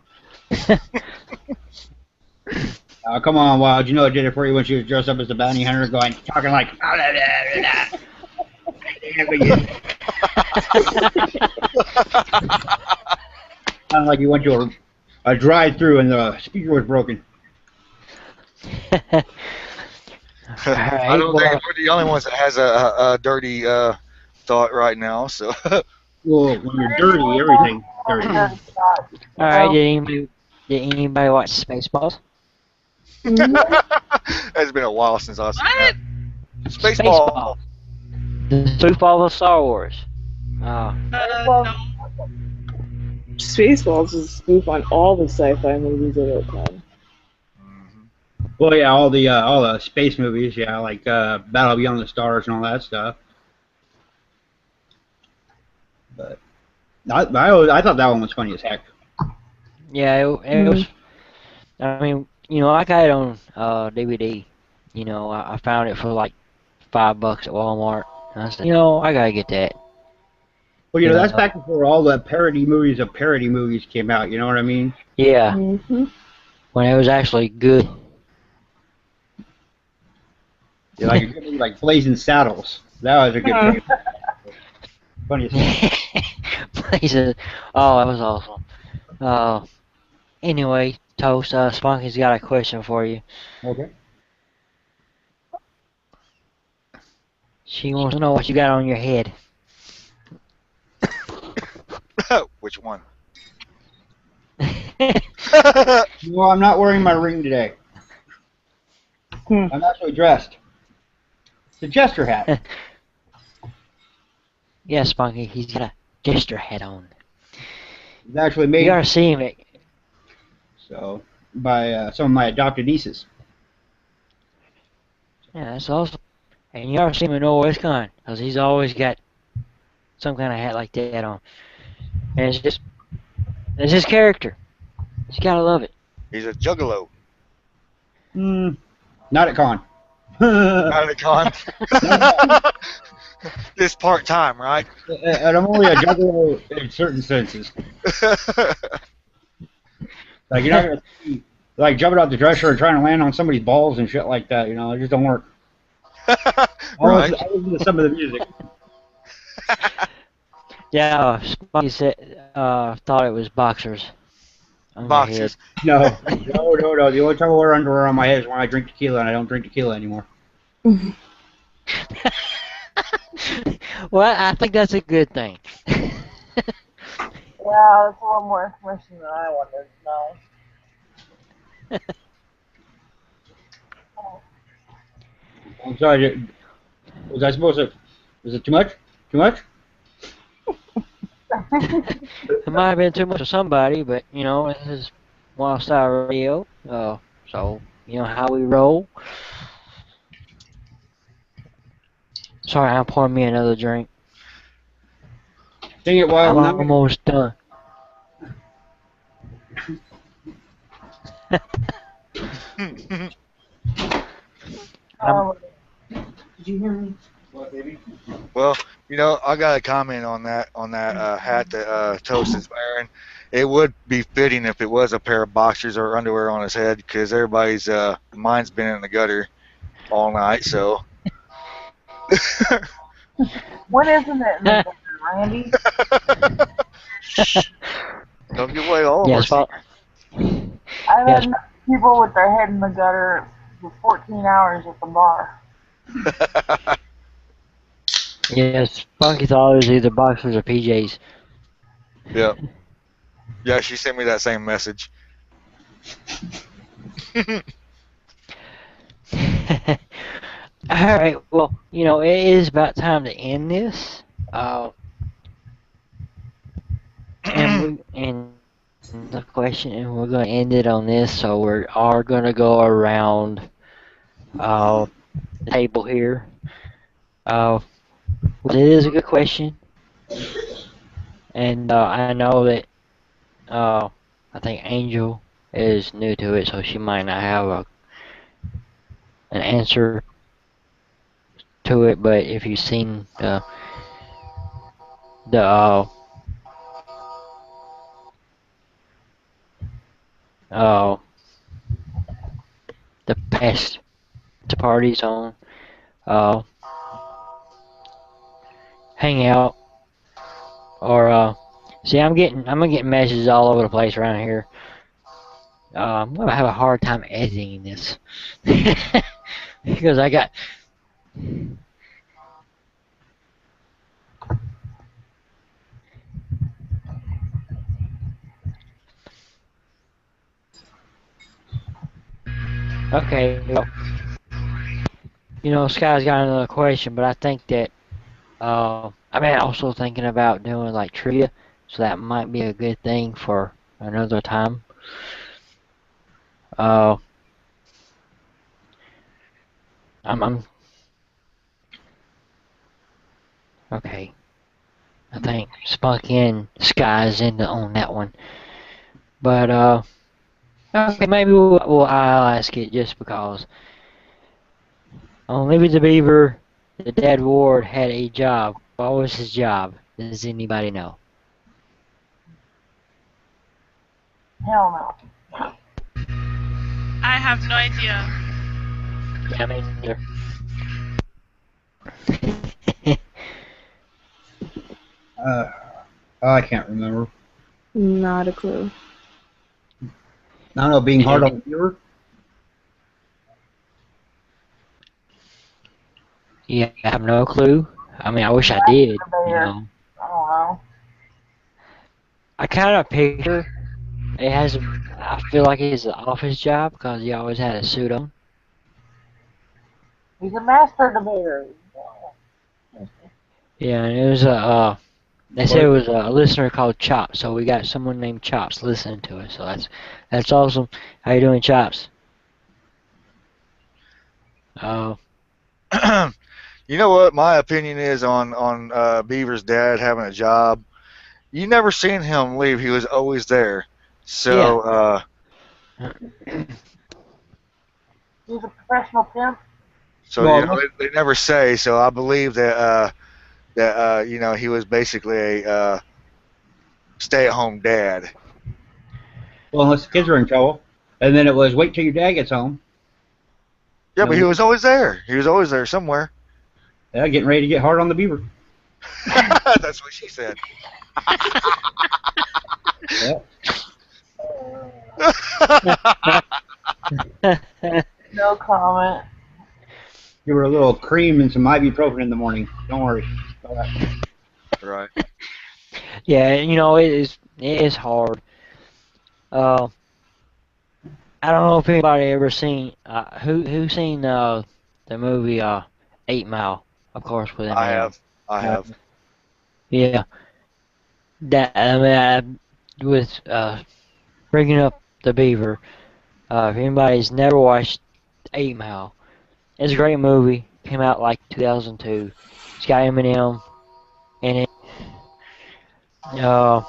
Come on, Wild. You know what did it for you when she was dressed up as the bounty hunter, talking like. Sounded like you went to a drive-through and the speaker was broken. Alright, I don't think we're the only ones that has a dirty thought right now. So Well, when you're dirty, everything's dirty. Alright, did anybody watch Spaceballs? it's been a while since I've seen that. Spaceball. The Spaceball of Star Wars. No. Spaceballs is a spoof on all the sci-fi movies of that time. Well, yeah, all the space movies, yeah, like Battle Beyond the Stars and all that stuff. But I thought that one was funny as heck. Yeah, it was. I mean, I got it on DVD. I found it for like $5 at Walmart. And I said, I gotta get that. Well, that's back before all the parody movies came out. You know what I mean? Yeah. When it was actually good. Yeah, like a good movie like Blazing Saddles. That was a good movie. Funny as heck. Blazing. Oh, that was awesome. Anyway, Toast, Spunky's got a question for you. Okay. She wants to know what you got on your head. Which one? Well, I'm not wearing my ring today. I'm actually dressed. It's a jester hat. Yeah, Spunky, he's got a jester hat on. It's actually made. You gotta see him. So, by some of my adopted nieces. Yeah, that's awesome. And you gotta see him in Wyldwest Con, because he's always got some kind of hat like that on. And it's his character. You gotta love it. He's a juggalo. Not at con. Not at con. This part time, right? And I'm only a juggalo in certain senses. Like you're not gonna see, like jumping out the dresser and trying to land on somebody's balls and shit like that. It just don't work. Right. I listen to some of the music. Yeah, Spunky said, thought it was boxers. Boxers. No. The only time I wear underwear on my head is when I drink tequila, and I don't drink tequila anymore. Well, I think that's a good thing. Yeah, that's a little more information than I wanted to know. I'm sorry. Was I supposed to? Was it too much? Too much? It might have been too much for somebody, but this is Wild Style Radio. So you know how we roll. Sorry, I'm pouring me another drink. Dang it, Wild. I'm almost done. Did you hear me? What, baby? Well, I got a comment on that hat that Toast is wearing. It would be fitting if it was a pair of boxers or underwear on his head, because everybody's mind's been in the gutter all night. So. When isn't it in the gutter, Randy? Don't give away all of Yes, our I've had people with their head in the gutter for 14 hours at the bar. Yes, Spunky thought it was either boxers or PJs. Yep. Yeah, she sent me that same message. Alright, well, it is about time to end this. Uh, and the question, and we're going to end it on this, so we are going to go around the table here. It is a good question, and I know that I think Angel is new to it, so she might not have an answer to it. But if you've seen the uh, the past parties on uh, Hangout or see, I'm getting messages all over the place around here. I'm gonna have a hard time editing this because I got. Okay, well, Sky's got another question, but I think that also thinking about doing like trivia, so that might be a good thing for another time. Uh, I'm okay. I think Spunky and Sky's in on that one, but okay, maybe I'll ask it just because. On Leave It to Beaver, the Dad Ward had a job. What was his job? Does anybody know? Hell I have no idea. Yeah, me neither. I can't remember. Not a clue. I don't know, being hard on the viewer. Yeah, I have no clue. I mean, I wish I did. You know, I don't know. I kind of picture it has. I feel like it's an office job because he always had a suit on. He's a master debater. Yeah, and it was a. They said it was a listener called Chops, so we got someone named Chops listening to us. So that's awesome. How you doing, Chops? Uh, You know what my opinion is on Beaver's dad having a job? You never seen him leave. He was always there. So He's a professional pimp. so Well, they never say. So I believe that he was basically a stay-at-home dad. well, unless the kids are in trouble. And then it was wait till your dad gets home. Yeah, No. but he was always there. He was always there somewhere. Yeah, getting ready to get hard on the beaver. That's what she said. Yeah. No comment. Give her a little cream and some ibuprofen in the morning. Don't worry. All right. Right. yeah, it is hard. Uh, I don't know if anybody ever seen who seen the movie 8 Mile, of course, with I Eminem. have. I have. Yeah, that I mean, with bringing up the Beaver. If anybody's never watched 8 Mile, it's a great movie. Came out like 2002. It's got Eminem in it. Uh,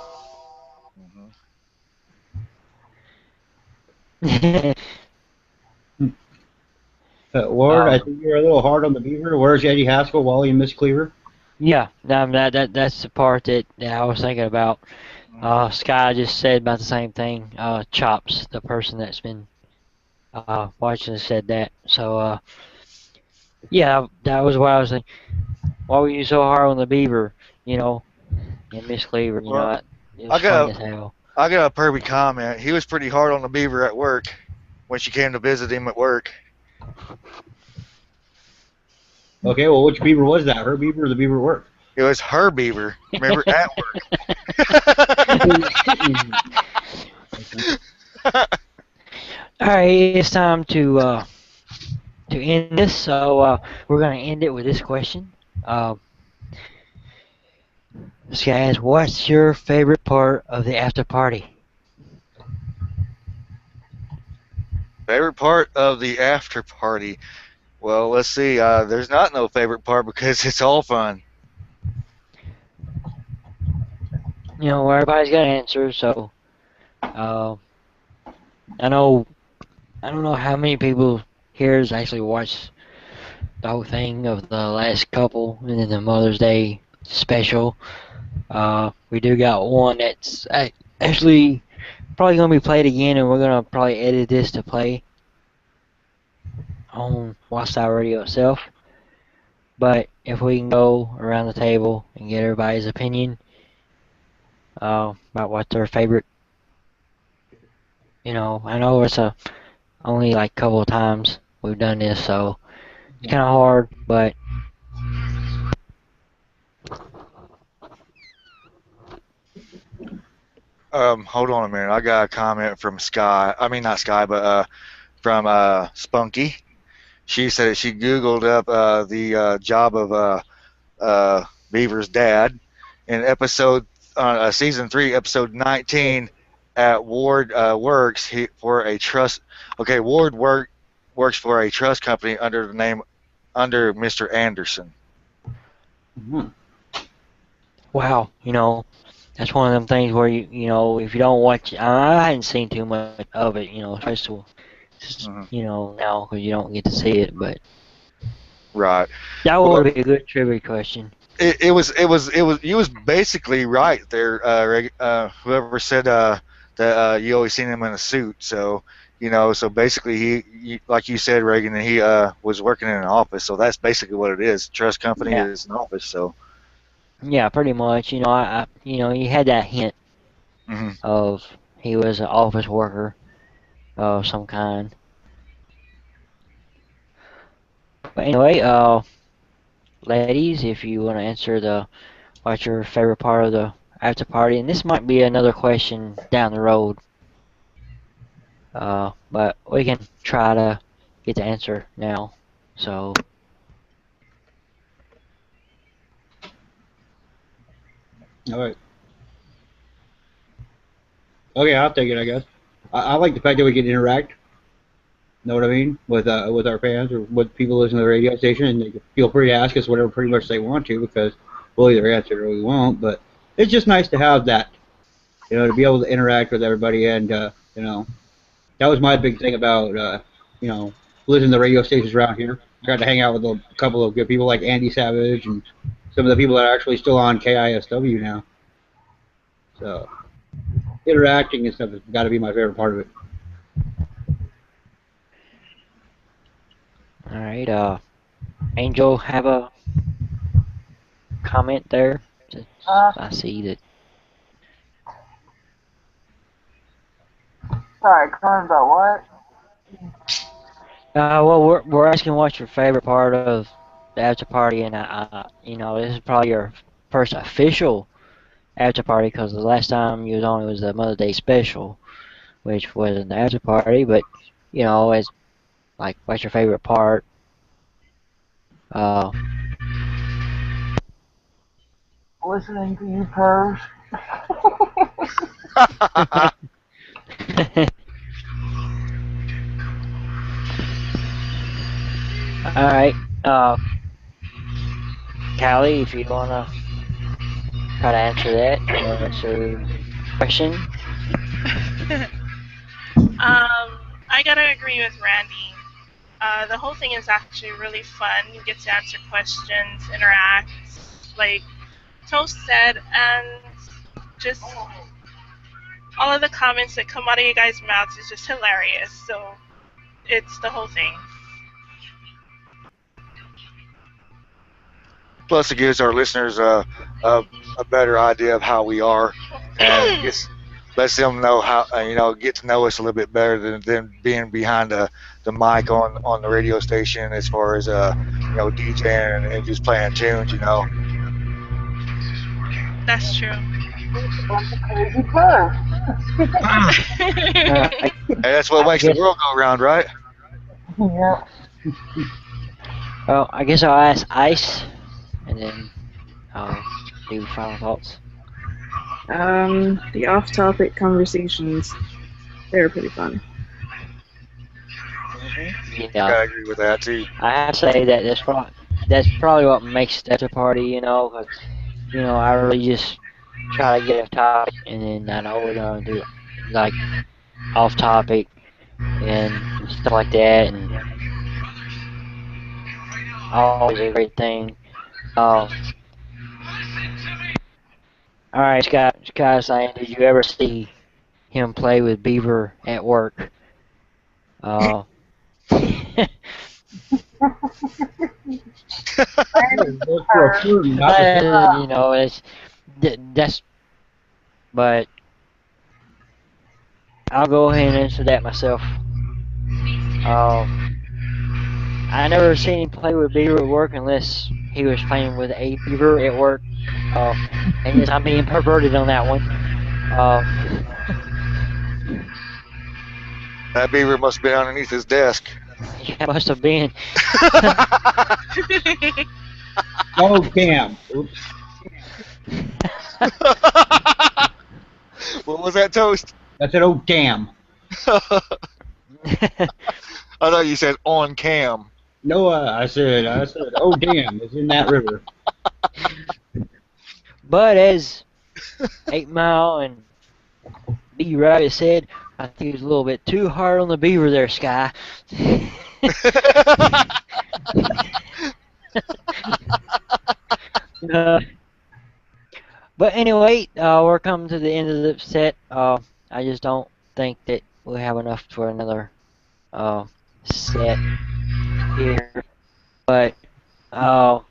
Ward, I uh, think you're a little hard on the beaver. Where's Eddie Haskell, Wally, and Miss Cleaver? yeah, that's the part that I was thinking about. Sky just said about the same thing. Chops, the person that's been watching, said that. So yeah, that was what I was thinking. Why were you so hard on the Beaver? And Miss Cleaver. Well, It I was funny got as hell. I got a pervy comment. He was pretty hard on the Beaver at work when she came to visit him at work. Okay, well, which beaver was that? Her beaver or the beaver at work? It was her Beaver. Remember at work. All right, it's time to to end this, so we're gonna end it with this question. Uh, this guy asks, "What's your favorite part of the after party?" Favorite part of the after party? Well, let's see. There's not no favorite part because it's all fun. Everybody's got an answer, so uh, I know I don't know how many people here has actually watched the whole thing of the last couple and then the Mother's Day special. We do got one that's actually probably gonna be played again, and we're gonna probably edit this to play on Lifestyle Radio itself. But if we can go around the table and get everybody's opinion about what their favorite, I know it's only like a couple of times we've done this, so it's kind of hard, but Hold on a minute. I got a comment from Sky. I mean, not Sky, but from Spunky. She said that she Googled up the job of Beaver's dad in season 3, episode 19. At Ward works for a trust. Okay, works for a trust company under Mr. Anderson. Mm-hmm. wow, that's one of them things where if you don't watch, I hadn't seen too much of it, especially now because you don't get to see it, but Right. that Well, would be a good trivia question. you was basically right there. Whoever said that you always seen him in a suit. So so basically like you said, Reagan, he was working in an office. So that's basically what it is. Trust company Yeah, is an office. So. yeah, pretty much. He had that hint Hmm. of he was an office worker of some kind. But anyway, ladies, if you want to answer what's your favorite part of the after party, and this might be another question down the road, but we can try to get the answer now. So, All right. Okay, I'll take it. I guess. I like the fact that we can interact. Know what I mean? With our fans or with people listening to the radio station, and they can feel free to ask us whatever pretty much they want to because we'll either answer it or we won't. But it's just nice to have that, to be able to interact with everybody, and that was my big thing about listening to radio stations around here. I got to hang out with a couple of good people like Andy Savage and some of the people that are actually still on KISW now. So interacting and stuff has got to be my favorite part of it. all right, Angel, have a comment there. I see that. Sorry, comment about what? Well, we're asking what's your favorite part of the after party, and this is probably your first official after party because the last time you was on it was the Mother's Day special, which wasn't the after party, but as like what's your favorite part? Uh, Listening to you purrs. all right, Callie, if you wanna try to answer that, answer question. I gotta agree with Randy. The whole thing is actually really fun. You get to answer questions, interact, like Toast said, and just all of the comments that come out of you guys' mouths is just hilarious. So it's the whole thing. Plus, it gives our listeners a better idea of how we are, and lets them know how get to know us a little bit better than being behind the mic on the radio station as far as DJing and just playing tunes. That's true. Crazy purrs. And that's what makes the world go round, right? Yeah. Well, I guess I'll ask Ice, and then I'll do final thoughts. The off-topic conversations, they're pretty fun. Yeah, I agree with that too. I have to say that that's probably what makes the after party. 'Cause, I really just try to get a topic, and then I know we're gonna do like off topic and stuff like that, and always a great thing. All right, Scott saying, did you ever see him play with Beaver at work? Uh, Look for a flirting, not the same. that's, but I'll go ahead and answer that myself. I never seen him play with Beaver at work unless he was playing with a Beaver at work. And yes, I'm being perverted on that one. That beaver must have been underneath his desk. Yeah, must have been. Oh, damn. Oops. What was that, Toast? That's an old damn. I thought you said on cam. No, I said, oh, damn, it's in that river. But as 8 Mile and B Rabbit said, I think he was a little bit too hard on the Beaver there, Sky. But anyway, we're coming to the end of the set. I just don't think that we have enough for another set here. But I'll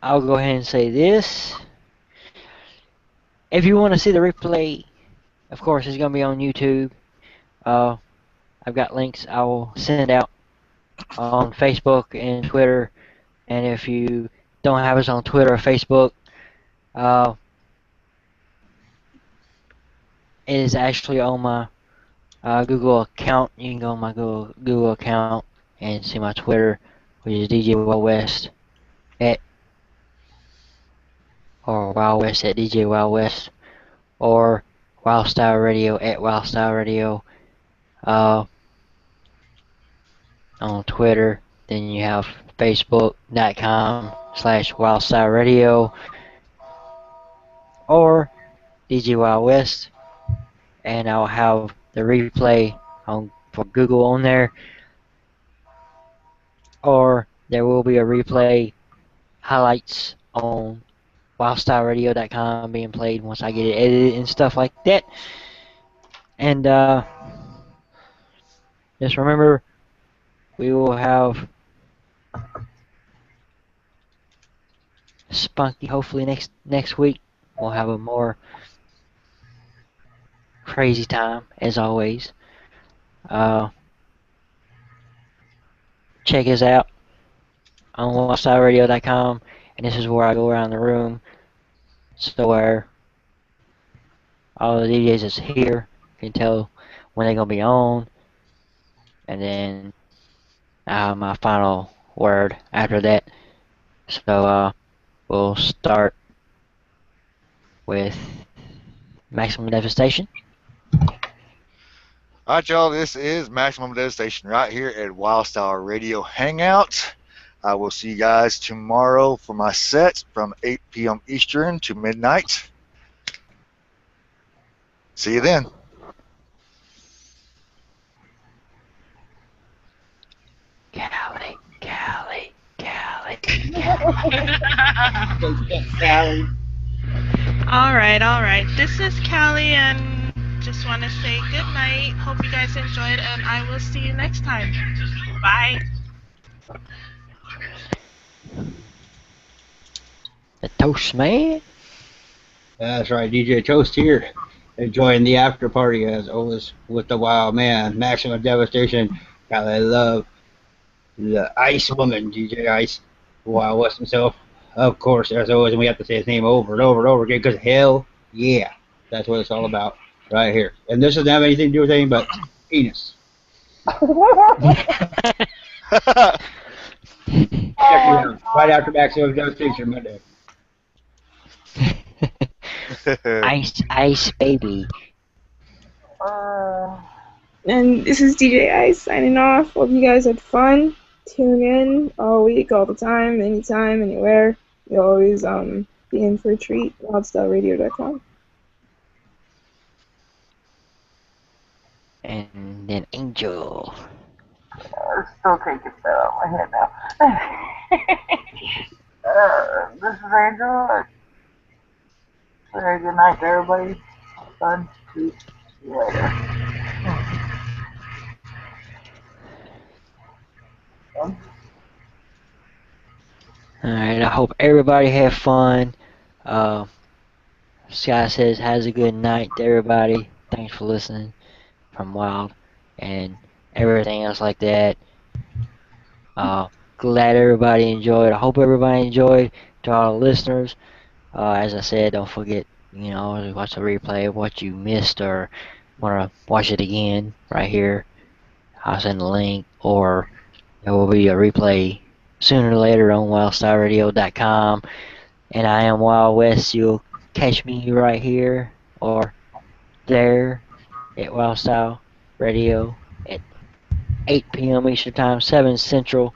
go ahead and say this. If you want to see the replay, of course, it's going to be on YouTube. I've got links I will send out on Facebook and Twitter. And if you don't have us on Twitter or Facebook, it is actually on my Google account. You can go on my Google account and see my Twitter, which is DJ Wyldwest or Wyldwest at DJ Wyldwest, or Wildstyle Radio at Wildstyle Radio on Twitter. Then you have Facebook.com/Wildstyle Radio or DJ Wyldwest, and I'll have the replay for Google on there, or there will be a replay highlights on WildStyleRadio.com being played once I get it edited and stuff like that. And just remember, we will have Spunky hopefully next week. We'll have a more crazy time as always. Check us out on WildStyleRadio.com, and this is where I go around the room, so where all the DJs that's here can tell when they're gonna be on, and then I have my final word after that. So we'll start with Maximum Devastation. All right, y'all. This is Maximum Devastation right here at Wildstyle Radio Hangout. I will see you guys tomorrow for my set from 8 p.m. Eastern to midnight. See you then. Callie. All right. This is Callie, and just want to say good night. Hope you guys enjoyed, and I will see you next time. Bye. The Toast Man. That's right, DJ Toast here. Enjoying the after party as always with the wild man, Maximum Devastation. I love the Ice Woman, DJ Ice, Wild West himself. Of course, as always, and we have to say his name over and over and over again because hell yeah, that's what it's all about right here. And this doesn't have anything to do with anything but penis. Check me Oh out. Right after Maximum Devastation Monday. Ice baby. my And this is DJ Ice signing off. Hope you guys had fun. Tune in all week, all the time, anytime, anywhere. You'll always be in for a treat. WildStyleRadio.com. And then Angel. still can't get that out of my head now. This is Andrew. Very good night to everybody. Fun. Peace. See you later. Alright, I hope everybody had fun. Sky says, has a good night to everybody. Thanks for listening from Wild and everything else like that. Glad everybody enjoyed. I hope everybody enjoyed. To all the listeners, as I said, don't forget, watch the replay of what you missed or want to watch it again right here. I'll send the link, or there will be a replay sooner or later on WildStyleRadio.com. And I am Wild West. You'll catch me right here or there at Wild Style Radio at 8 p.m. Eastern Time, 7 Central,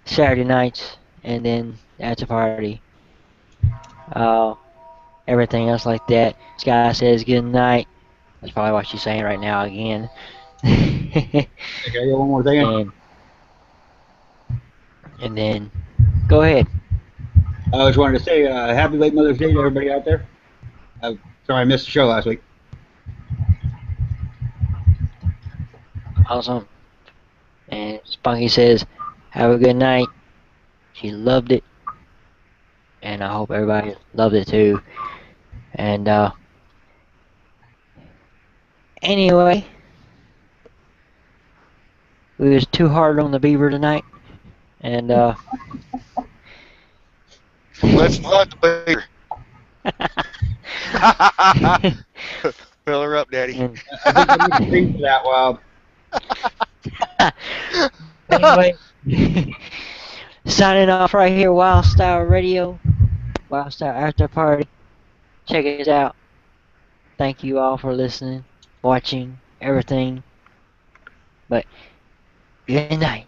Saturday nights, and then after party. Uh, Everything else like that. Sky says good night. That's probably what she's saying right now again. Okay, one more thing. And then go ahead. I just wanted to say happy late Mother's Day to everybody out there. Sorry I missed the show last week. Awesome. And Spunky says, have a good night. She loved it. And I hope everybody loved it too. And anyway, we was too hard on the beaver tonight. And Let's flood the beer. Fill her up, Daddy. and I think I need to scream for that, Wild. anyway, signing off right here, Wild Style Radio, Wild Style After Party. Check us out. Thank you all for listening, watching, everything. But good night.